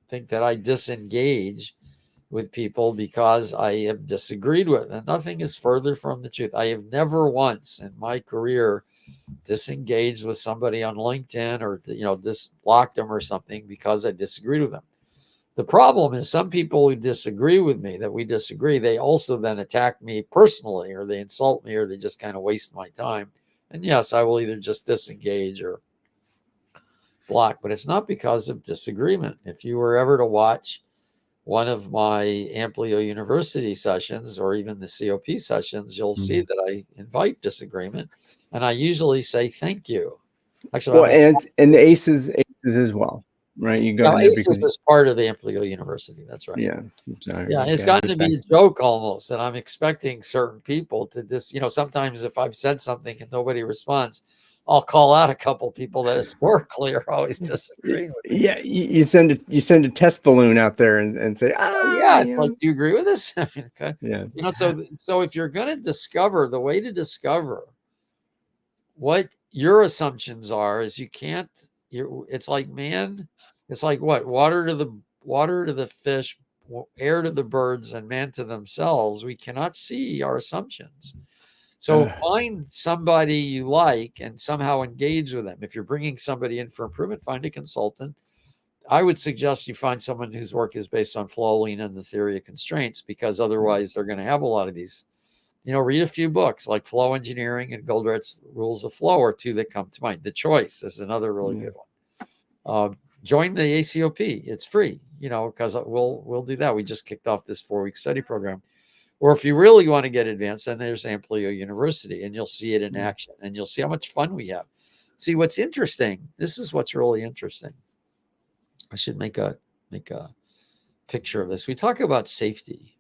think that I disengage with people because I have disagreed with them. And nothing is further from the truth. I have never once in my career disengaged with somebody on LinkedIn or blocked them or something because I disagreed with them. The problem is some people who disagree with me, that we disagree, they also then attack me personally, or they insult me, or they just kind of waste my time. And yes, I will either just disengage or block, but it's not because of disagreement. If you were ever to watch one of my Amplio University sessions or even the COP sessions, you'll see that I invite disagreement, and I usually say thank you. Actually, Well, and the aces as well, right? You go now in there ACES because is part of the Amplio University. That's right. yeah, so Yeah, you it's gotta gotten get to back. be a joke almost, and I'm expecting certain people to sometimes if I've said something and nobody responds, I'll call out a couple people that historically are always disagreeing with me. Yeah, you send a test balloon out there and say, Yeah, it's like, do you agree with this? I mean, okay. yeah, So if you're going to discover, the way to discover what your assumptions are is it's like, man, it's like what? Water to the fish, air to the birds, and man to themselves. We cannot see our assumptions. So find somebody you like and somehow engage with them. If you're bringing somebody in for improvement, find a consultant. I would suggest you find someone whose work is based on flow, lean, and the theory of constraints, because otherwise they're going to have a lot of these. Read a few books like Flow Engineering and Goldratt's Rules of Flow are 2 that come to mind. The Choice is another really good one. Join the ACOP. It's free, because we'll do that. We just kicked off this 4-week study program. Or if you really want to get advanced, then there's Amplio University, and you'll see it in action, and you'll see how much fun we have. See, what's interesting, this is what's really interesting. I should make a picture of this. We talk about safety.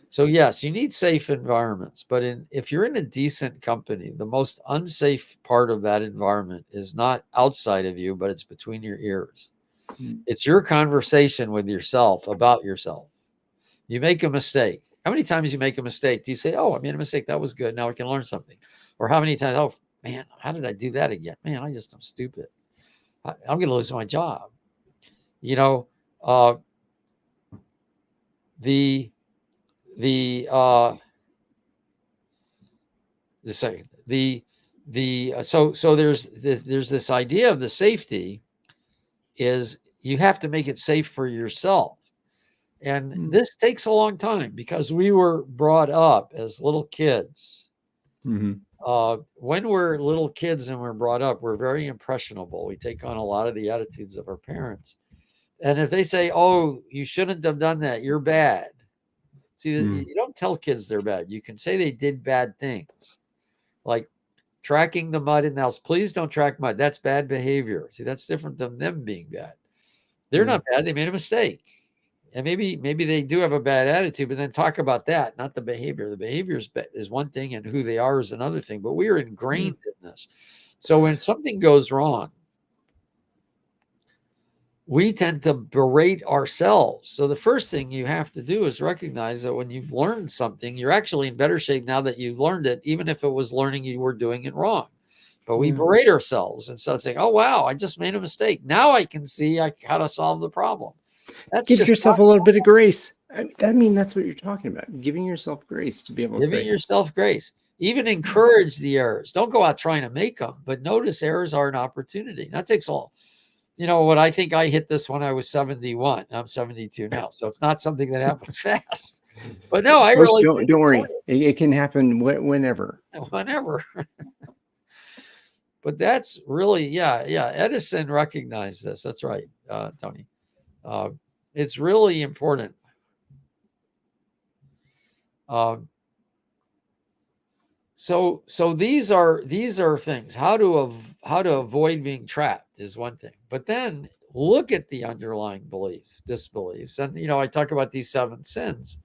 So yes, you need safe environments, but if you're in a decent company, the most unsafe part of that environment is not outside of you, but it's between your ears. It's your conversation with yourself about yourself. You make a mistake. How many times you make a mistake? Do you say, "Oh, I made a mistake. That was good. Now I can learn something." Or how many times, "Oh, man, how did I do that again? Man, I'm stupid. I'm going to lose my job." You know, uh, the the the second the so there's this idea of the safety is you have to make it safe for yourself, and this takes a long time because we were brought up as little kids. When we're little kids and we're brought up, we're very impressionable. We take on a lot of the attitudes of our parents, and if they say, "Oh, you shouldn't have done that, you're bad," see, you don't tell kids they're bad. You can say they did bad things, like tracking the mud in the house. Please don't track mud. That's bad behavior. See, that's different than them being bad. They're not bad. They made a mistake. And maybe they do have a bad attitude, but then talk about that, not the behavior. The behavior is one thing, and who they are is another thing. But we are ingrained in this. So when something goes wrong, we tend to berate ourselves. So the first thing you have to do is recognize that when you've learned something, you're actually in better shape now that you've learned it, even if it was learning you were doing it wrong. But we berate ourselves instead of saying, "Oh wow, I just made a mistake. Now I can see how to solve the problem." That's Give just yourself a little bit of grace. I mean, that's what you're talking about. Giving yourself grace to be able to giving say, yourself grace. Even encourage the errors. Don't go out trying to make them, but notice errors are an opportunity. That takes all. You know what? I think I hit this when I was 71. I'm 72 now, so it's not something that happens fast. But no, I folks, really don't think it's worry. It can happen whenever. whenever. But that's really, yeah. Edison recognized this. That's right, Tony. Uh, it's really important. Um, so these are things. How to avoid being trapped is one thing, but then look at the underlying beliefs, disbeliefs, and I talk about these 7 sins,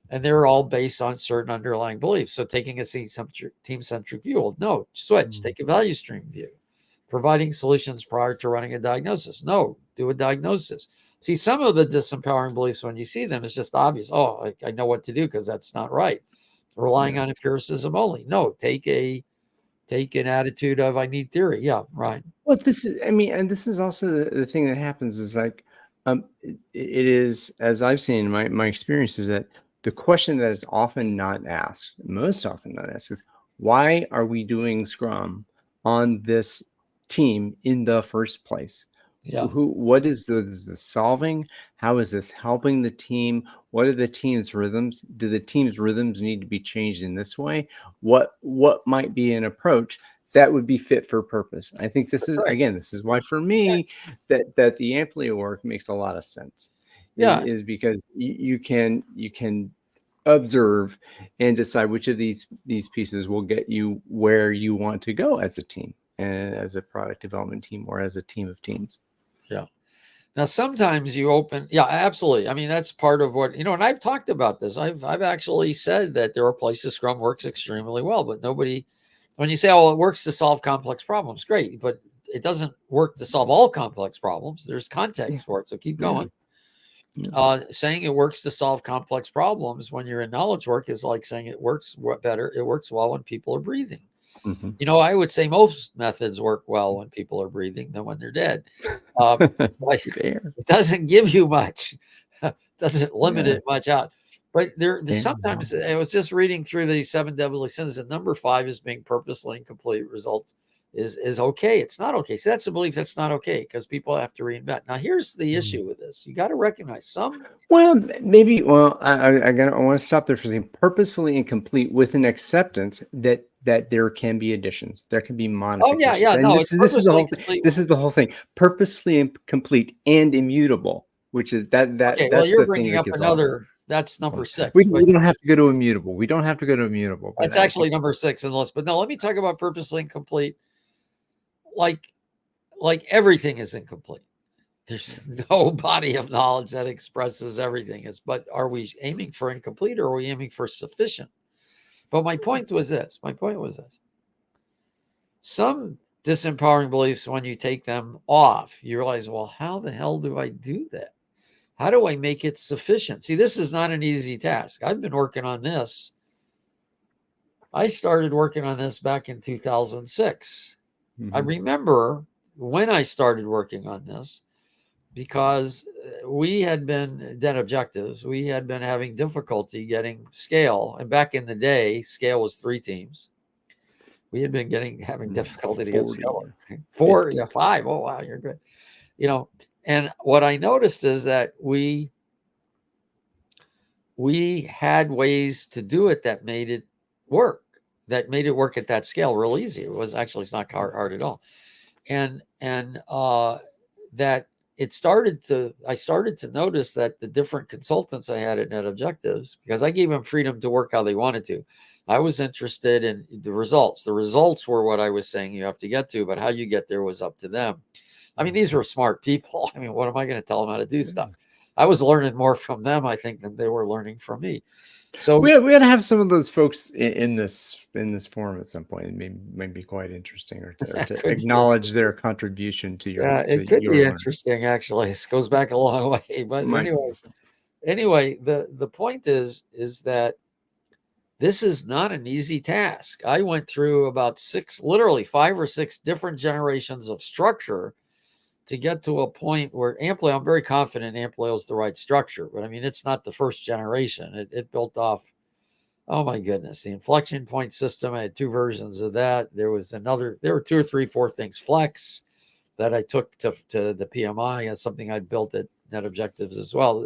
and they're all based on certain underlying beliefs. So taking a team-centric view, well, no, switch, take a value stream view. Providing solutions prior to running a diagnosis, no, do a diagnosis. See, some of the disempowering beliefs, when you see them, it's just obvious. Oh, I know what to do because that's not right. Relying on empiricism only, no, take an attitude of I need theory. Yeah, right. Well, and this is also the thing that happens is like, it is, as I've seen in my experience, is that the question that is often not asked, most often not asked, is why are we doing Scrum on this team in the first place? Yeah, What is this solving? How is this helping the team? What are the team's rhythms? Do the team's rhythms need to be changed in this way? What might be an approach that would be fit for purpose? I think this that's is, right. again, this is why for Yeah, me that the Amplio work makes a lot of sense, yeah, is because you can observe and decide which of these pieces will get you where you want to go as a team and as a product development team or as a team of teams. yeah. Now, sometimes you open, yeah, absolutely. I mean, that's part of what, and I've talked about this. I've actually said that there are places Scrum works extremely well, but nobody, when you say, oh, it works to solve complex problems, great, but it doesn't work to solve all complex problems. There's Yeah, context for it. So keep yeah, going. yeah. Saying it works to solve complex problems when you're in knowledge work is like saying it works better. It works well when people are breathing. Mhm. I would say most methods work well when people are breathing than when they're dead. But Fair. it doesn't give you much, doesn't limit Yeah, it much out. But there's fair. sometimes I was just reading through the 7 deadly sins, and number 5 is being purposely incomplete. Results is okay. It's not okay. So that's a belief that's not okay because people have to reinvent. Now here's the Mm. issue with this: you got to recognize some. Well, maybe. Well, I want to stop there for a second. Purposefully incomplete with an acceptance that there can be additions, there can be Oh yeah, modifications, yeah. and No, this it's this is the purposely whole thing. complete. This is the whole thing. Purposely incomplete and immutable, which is Okay, well, that's you're the thing bringing that up gets lost. another. That's number We 6, we but don't have to go to immutable. We don't have to go to immutable, but that's I actually think. number 6 in the list. But no, let me talk about purposely incomplete. Like everything is incomplete. Yeah. There's no body of knowledge that expresses everything. But are we aiming for incomplete or are we aiming for sufficient? But my point was this. Some disempowering beliefs, when you take them off, you realize, well, how the hell do I do that? How do I make it sufficient? See, this is not an easy task. I've been working on this. I started working on this back in 2006. I Mhm. remember when I started working on this because we had been dead objectives. We had been having difficulty getting scale. And back in the day, scale was 3 teams. We had been having difficulty to get 40 scale. or 4, 50. yeah, 5. Oh, wow, you're good. And what I noticed is that we had ways to do it that made it work, at that scale real easy. It's not hard at all. And that I started to notice that the different consultants I had at Net Objectives, because I gave them freedom to work how they wanted to. I was interested in the results. The results were what I was saying you have to get to, but how you get there was up to them. I mean, these were smart people. I mean, what am I going to tell them how to do stuff? I was learning more from them, I think, than they were learning from me. So We ought to have some of those folks in this forum at some point. It may be quite interesting, or that to could be, acknowledge their contribution to yeah, it could your be learning. interesting actually. This goes back a long way. But Might be. anyway, the point is that this is not an easy task. I went through about literally 5 or 6 different generations of structure to get to a point where Amplio, I'm very confident Amplio is the right structure, but I mean, it's not the first generation. It built off, oh my goodness, the inflection point system. I had 2 versions of that. There were 2 or 3, 4 things. Flex that I took to the PMI. That's something I built at Net Objectives as well.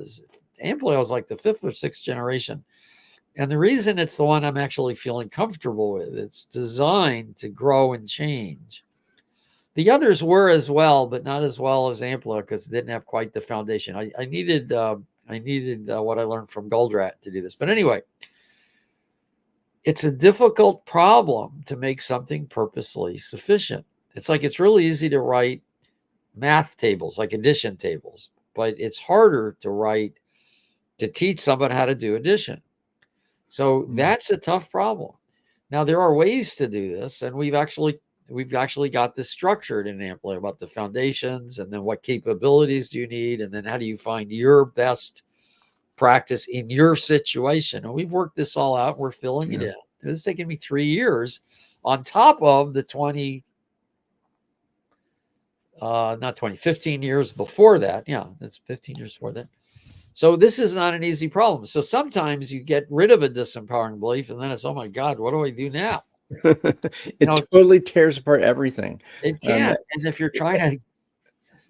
Amplio is like the 5th or 6th generation. And the reason it's the one I'm actually feeling comfortable with, it's designed to grow and change. The others were as well, but not as well as Ampla because it didn't have quite the foundation. I needed what I learned from Goldratt to do this. But anyway, it's a difficult problem to make something purposely sufficient. It's like it's really easy to write math tables, like addition tables, but it's harder to teach someone how to do addition. So that's a tough problem. Now there are ways to do this, and we've actually got this structured in Amplio about the foundations, and then what capabilities do you need, and then how do you find your best practice in your situation. And we've worked this all out. We're filling it Yeah. in. It's taken me 3 years on top of the 15 years before that. Yeah, that's 15 years before that. So this is not an easy problem. So sometimes you get rid of a disempowering belief, and then it's, oh my God, what do I do now? You It know, totally tears apart everything. it Um, can. And if you're trying to,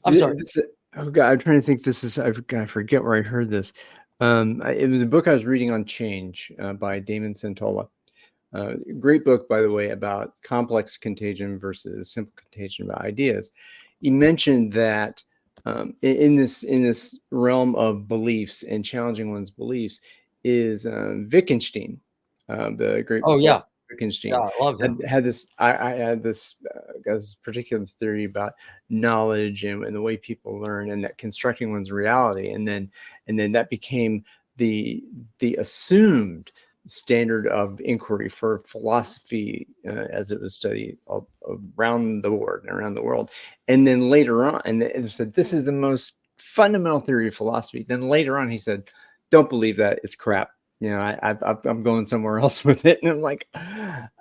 I'm sorry. this, oh God, I'm trying to think. I forget where I heard this. It was a book I was reading on change by Damon Santola. Great book, by the way, about complex contagion versus simple contagion about ideas. He mentioned that in this realm of beliefs and challenging one's beliefs is Wittgenstein, the great Oh philosopher yeah, yeah, Wittgenstein, I love him. had this. I had this particular theory about knowledge and the way people learn, and that constructing one's reality, and then that became the assumed standard of inquiry for philosophy as it was studied around the world. And then later on, and it said, this is the most fundamental theory of philosophy. Then later on, he said, don't believe that. It's crap. I'm going somewhere else with it. And I'm like,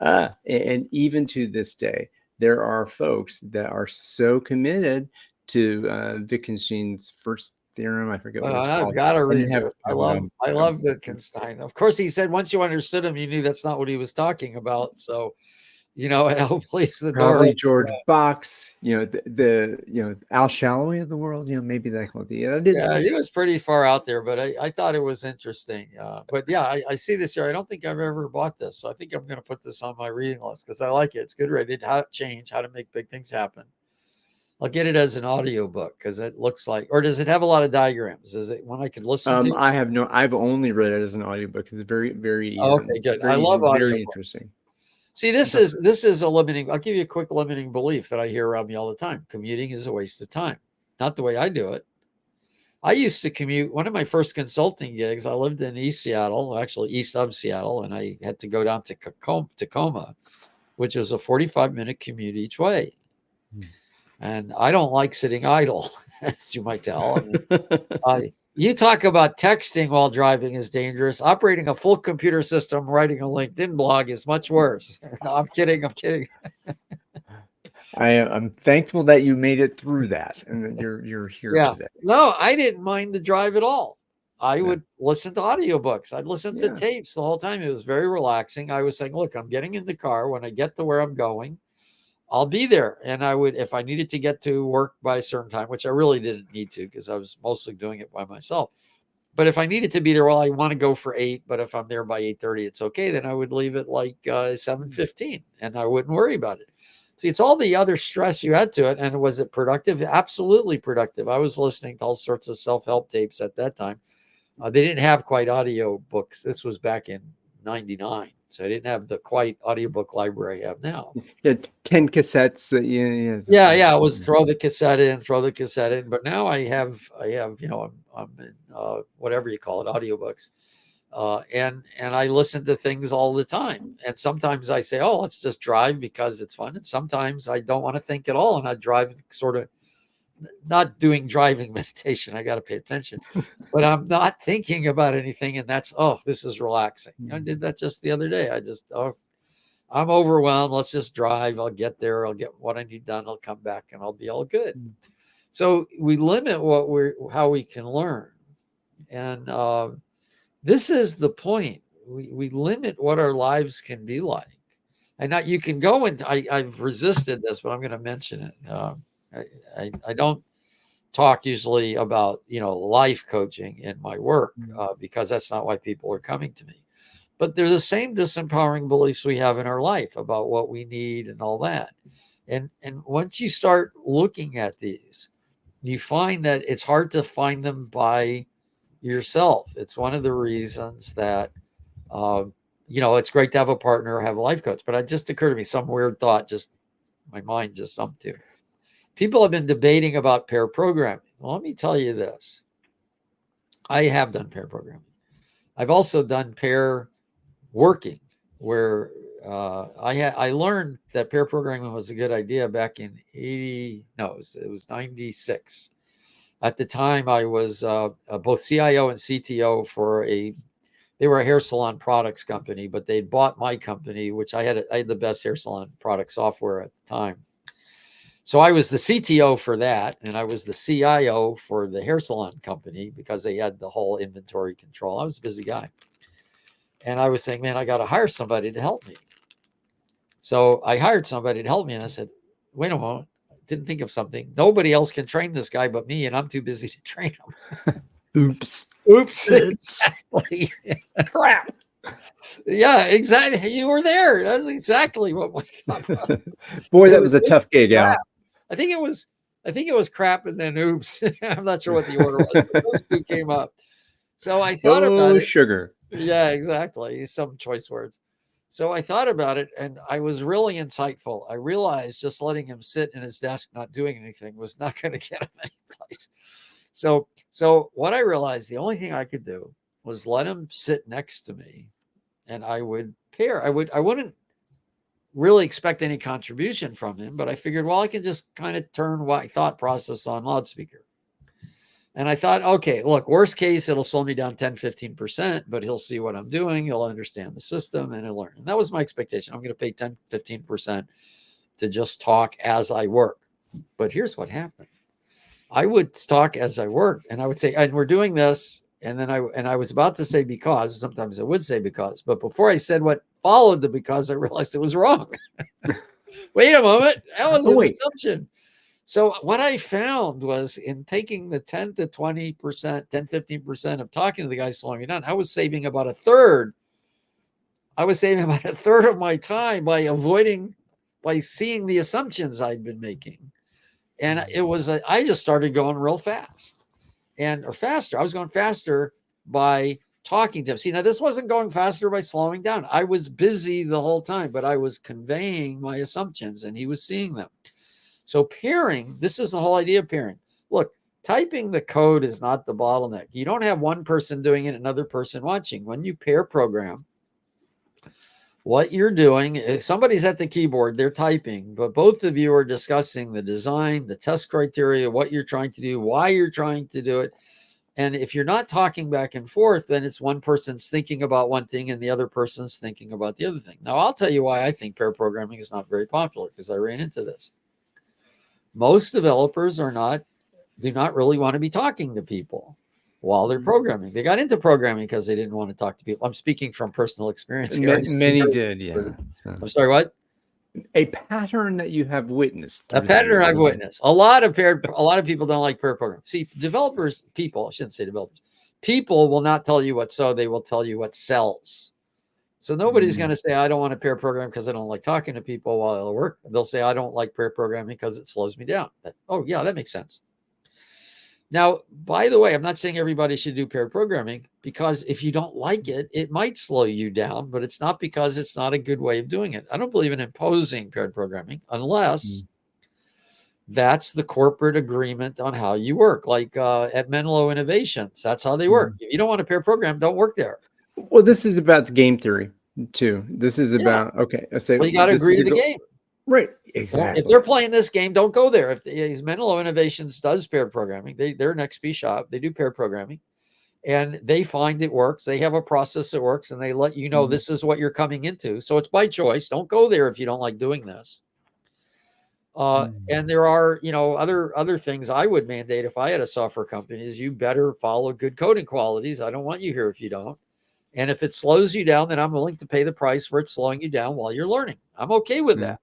and even to this day, there are folks that are so committed to Wittgenstein's first theorem. I forget what it's I've called. got to And read this. I love Wittgenstein. Of course, he said once you understood him, you knew that's not what he was talking about. So, it opens the door. Probably George Box, the Al Shalloway of the world, maybe that kind of thing. I didn't. Yeah, he was pretty far out there, but I thought it was interesting. But yeah, I see this here. I don't think I've ever bought this. So I think I'm going to put this on my reading list because I like it. It's good rated. How to change, how to make big things happen. I'll get it as an audio book because it looks like, or does it have a lot of diagrams? Is it one I could listen to? I've only read it as an audiobook. It's very, very, Oh, okay, good. I very love easy, very audiobooks. interesting. See, this is a limiting. I'll give you a quick limiting belief that I hear around me all the time. Commuting is a waste of time. Not the way I do it. I used to commute. One of my first consulting gigs, I lived in East Seattle, actually east of Seattle, and I had to go down to Tacoma, which was a 45-minute commute each way. And I don't like sitting idle, as you might tell. You talk about texting while driving is dangerous. Operating a full computer system, writing a LinkedIn blog is much worse. No, I'm kidding. I'm kidding. I'm thankful that you made it through that and that you're here Yeah. today. No, I didn't mind the drive at all. I Yeah. would listen to audiobooks. I'd listen to Yeah. tapes the whole time. It was very relaxing. I was saying, look, I'm getting in the car. When I get to where I'm going, I'll be there. And I would, if I needed to get to work by a certain time, which I really didn't need to because I was mostly doing it by myself. But if I needed to be there, well, I want to go for 8, but if I'm there by 8:30, it's okay. Then I would leave at like 7:15 and I wouldn't worry about it. See, it's all the other stress you add to it. And was it productive? Absolutely productive. I was listening to all sorts of self-help tapes at that time. They didn't have quite audio books. This was back in 99. So I didn't have the quite audiobook library I have now. Yeah, 10 cassettes that you Yeah, yeah, I was throw the cassette in, throw the cassette in. But now I have, I'm in whatever you call it, audiobooks, and I listen to things all the time. And sometimes I say, oh, let's just drive because it's fun. And sometimes I don't want to think at all, and I drive sort of not doing driving meditation. I got to pay attention, but I'm not thinking about anything, and that's this is relaxing. I did that just the other day. I'm overwhelmed. Let's just drive. I'll get there. I'll get what I need done. I'll come back and I'll be all good. So we limit how we can learn. And this is the point. We limit what our lives can be like. And now you can go and I've resisted this, but I'm going to mention it. I don't talk usually about, life coaching in my work because that's not why people are coming to me. But they're the same disempowering beliefs we have in our life about what we need and all that. And once you start looking at these, you find that it's hard to find them by yourself. It's one of the reasons that, it's great to have a partner, have a life coach. But it just occurred to me, some weird thought, just my mind just jumped to. People have been debating about pair programming. Well, let me tell you this. I have done pair programming. I've also done pair working, where I learned that pair programming was a good idea back in it was 96. At the time, I was both CIO and CTO for they were a hair salon products company, but they'd bought my company, which I had the best hair salon product software at the time. So I was the CTO for that, and I was the CIO for the hair salon company because they had the whole inventory control. I was a busy guy. And I was saying, man, I got to hire somebody to help me. So I hired somebody to help me, and I said, wait a moment, I didn't think of something. Nobody else can train this guy but me, and I'm too busy to train him. Oops. Exactly. Crap. Yeah, exactly. You were there. That's exactly what my thought was. Boy, that was a tough gig, Al. I think it was crap and then oops. I'm not sure what the order was, but those two came up. So I thought about it. Sugar. Yeah, exactly. Some choice words. So I thought about it, and I was really insightful. I realized just letting him sit in his desk, not doing anything, was not going to get him any place. So what I realized, the only thing I could do was let him sit next to me, and I would pair. I wouldn't really expect any contribution from him, but I figured, well, I can just kind of turn my thought process on loudspeaker. And I thought, okay, look, worst case, it'll slow me down 10, 15%, but he'll see what I'm doing. He'll understand the system and he'll learn. And that was my expectation. I'm going to pay 10, 15% to just talk as I work. But here's what happened. I would talk as I worked, and I would say, and we're doing this. And then I was about to say because, sometimes I would say because, but before I said what followed the because, I realized it was wrong. Wait a moment. That was an assumption. So what I found was, in taking the 10 to 20%, 10, 15% of talking to the guy, slowing me down, I was saving about a third. I was saving about a third of my time by seeing the assumptions I'd been making. And I just started going real fast or faster. I was going faster by talking to him. See, now this wasn't going faster by slowing down. I was busy the whole time, but I was conveying my assumptions and he was seeing them. So pairing, this is the whole idea of pairing. Look, typing the code is not the bottleneck. You don't have one person doing it, another person watching. When you pair program, what you're doing, if somebody's at the keyboard, they're typing, but both of you are discussing the design, the test criteria, what you're trying to do, why you're trying to do it. And if you're not talking back and forth, then it's one person's thinking about one thing and the other person's thinking about the other thing. Now, I'll tell you why I think pair programming is not very popular, because I ran into this. Most developers do not really want to be talking to people while they're programming. They got into programming because they didn't want to talk to people. I'm speaking from personal experience here. Many did, yeah. I'm sorry, what? A pattern that you have witnessed. A pattern I've witnessed. A lot of people don't like pair programming. See, I shouldn't say developers. People will not tell you what they will tell you what sells. So nobody's going to say, I don't want to pair program because I don't like talking to people while I work. They'll say, I don't like pair programming because it slows me down. Oh, yeah, that makes sense. Now, by the way, I'm not saying everybody should do paired programming, because if you don't like it, it might slow you down, but it's not because it's not a good way of doing it. I don't believe in imposing paired programming unless Mm. that's the corporate agreement on how you work. Like at Menlo Innovations, that's how they work. Mm. If you don't want to pair program, don't work there. Well, this is about the game theory too. This is Yeah. about, okay, I say Well, you got to this is agree the to the goal. game. Right. If Exactly. they're playing this game, don't go there. If Menlo Innovations does paired programming, they're an XP shop. They do paired programming, and they find it works. They have a process that works, and they let you know Mm. this is what you're coming into. So it's by choice. Don't go there if you don't like doing this. Mm. And there are, other things I would mandate if I had a software company is you better follow good coding qualities. I don't want you here if you don't. And if it slows you down, then I'm willing to pay the price for it slowing you down while you're learning. I'm okay with Mm. that.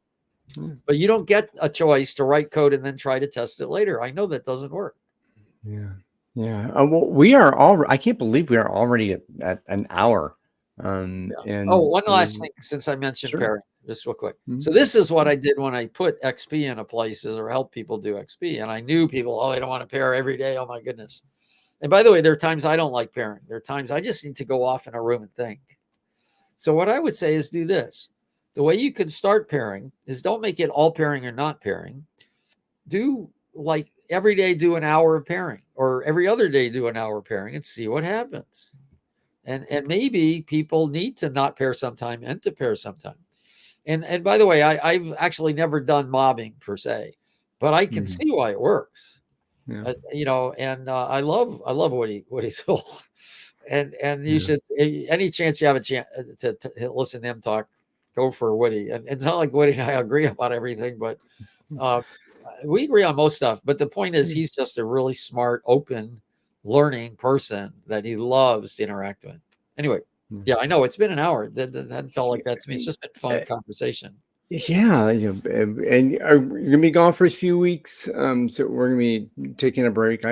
Mm. But you don't get a choice to write code and then try to test it later. I know that doesn't work. Yeah. Yeah. Well, we are all, I can't believe we are already at an hour. Yeah. Oh, And one we're, last thing, since I mentioned sure. pairing, just real quick. Mm. So this is what I did when I put XP into places or help people do XP. And I knew people, oh, they don't want to pair every day. Oh my goodness. And by the way, there are times I don't like pairing. There are times I just need to go off in a room and think. So what I would say is do this. The way you can start pairing is don't make it all pairing or not pairing. Do like every day do an hour of pairing, or every other day do an hour of pairing, and see what happens. And maybe people need to not pair sometime and to pair sometime. And by the way, I've actually never done mobbing per se, but I can Mm. see why it works. Yeah. And I love Woody's and you Yeah. should, any chance you have a chance to listen to him talk, go for Woody. And it's not like Woody and I agree about everything, but uh, we agree on most stuff. But the point is, Yeah. he's just a really smart, open, learning person that he loves to interact with. Anyway, Yeah. yeah, I know it's been an hour. That felt like that to me. It's just been fun Uh, conversation. Yeah, and you're gonna be gone for a few weeks. So we're gonna be taking a break.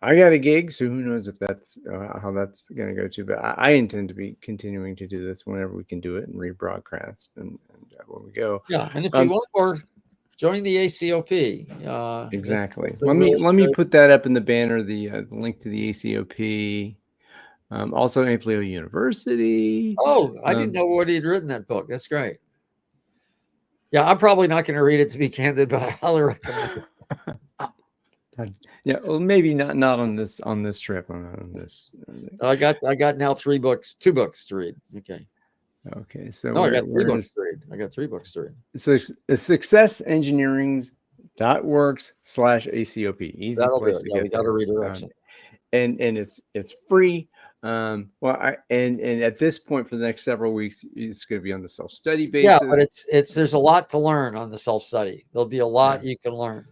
I got a gig, so who knows if that's how that's gonna go too. But I intend to be continuing to do this whenever we can do it and rebroadcast and when we go. Yeah, and if you Um, want more, join the ACOP. exactly. It's a really Let me good. put that up in the banner. The link to the ACOP. Also, Amplio University. Oh, I didn't Um, know Woody had written that book. That's great. Yeah, I'm probably not going to read it, to be candid, but I highly recommend it. yeah, well, maybe not on this trip on this. I got now 3 books, 2 books to read. Okay. Okay, so No, I got 3 we're in books to read. I got 3 books to read. successengineering.works/ACOP. Easy That'll do place it. to Yeah, we get got a there. redirection. And it's free. Well, and at this point for the next several weeks, it's going to be on the self-study Yeah, basis. but there's a lot to learn on the self-study. There'll be a Yeah. lot you can learn.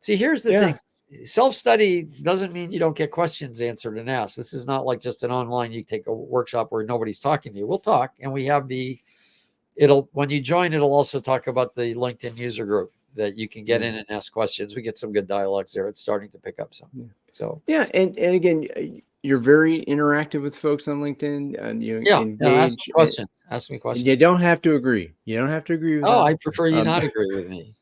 See, here's the Yeah. thing. Self-study doesn't mean you don't get questions answered and asked. This is not like just an online, you take a workshop where nobody's talking to you. We'll talk, and we have when you join, it'll also talk about the LinkedIn user group that you can get Yeah. in and ask questions. We get some good dialogues there. It's starting to pick up some. Yeah. So Yeah, and again, you're very interactive with folks on LinkedIn, and you yeah, ask me engage, questions. Ask me and you questions. don't have to agree. You don't have to agree with Oh, them, I prefer you not um, agree with me.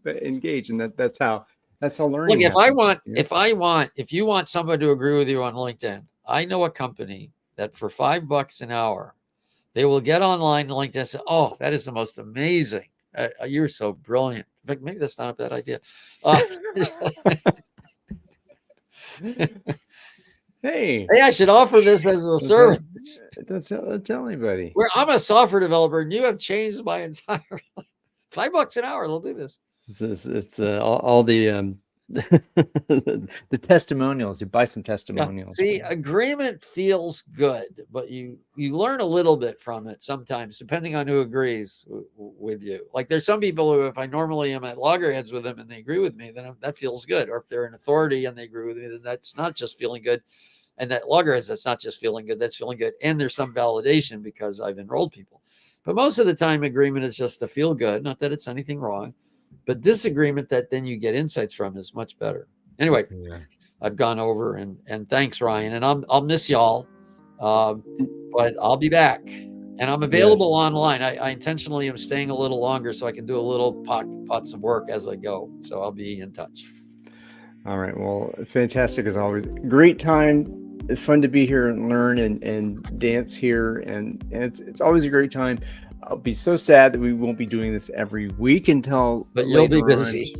but engage, and that's how Look, learning happens. Yeah. if you want somebody to agree with you on LinkedIn, I know a company that for $5 an hour, they will get online and LinkedIn and say, "Oh, that is the most amazing. You're so brilliant." In fact, maybe that's not a bad idea. Uh, Hey, hey, I should offer this as a don't tell, service. don't tell anybody. Where I'm a software developer and you have changed my entire life. $5 an hour, they'll do this. It's all the the testimonials. You buy some Yeah. testimonials. See, agreement feels good, but you learn a little bit from it sometimes, depending on who agrees with you. Like there's some people who, if I normally am at loggerheads with them and they agree with me, then that feels good. Or if they're an authority and they agree with me, then that's not just feeling good. And that loggerheads, that's not just feeling good, that's feeling good. And there's some validation because I've enrolled people. But most of the time, agreement is just to feel good. Not that it's anything wrong, but disagreement that then you get insights from is much better. Anyway, Yeah. I've gone over, and thanks, Ryan. And I'll miss y'all, uh, but I'll be back, and I'm Yes. available online. I intentionally am staying a little longer so I can do a little pots of work as I go. So I'll be in touch. All right. Well, fantastic as always. Great time. It's fun to be here and learn and dance here, and it's always a great time. I'll be so sad that we won't be doing this every week until But you'll be later on. busy.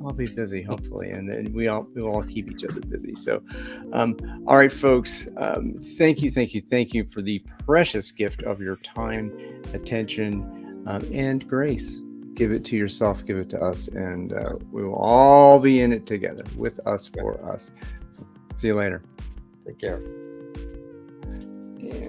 I'll be busy, hopefully, and then we'll all keep each other busy. So, um, all right, folks. Thank you for the precious gift of your time, attention, and grace. Give it to yourself, give it to us, and we will all be in it together, with us, for us. So, see you later. Take care.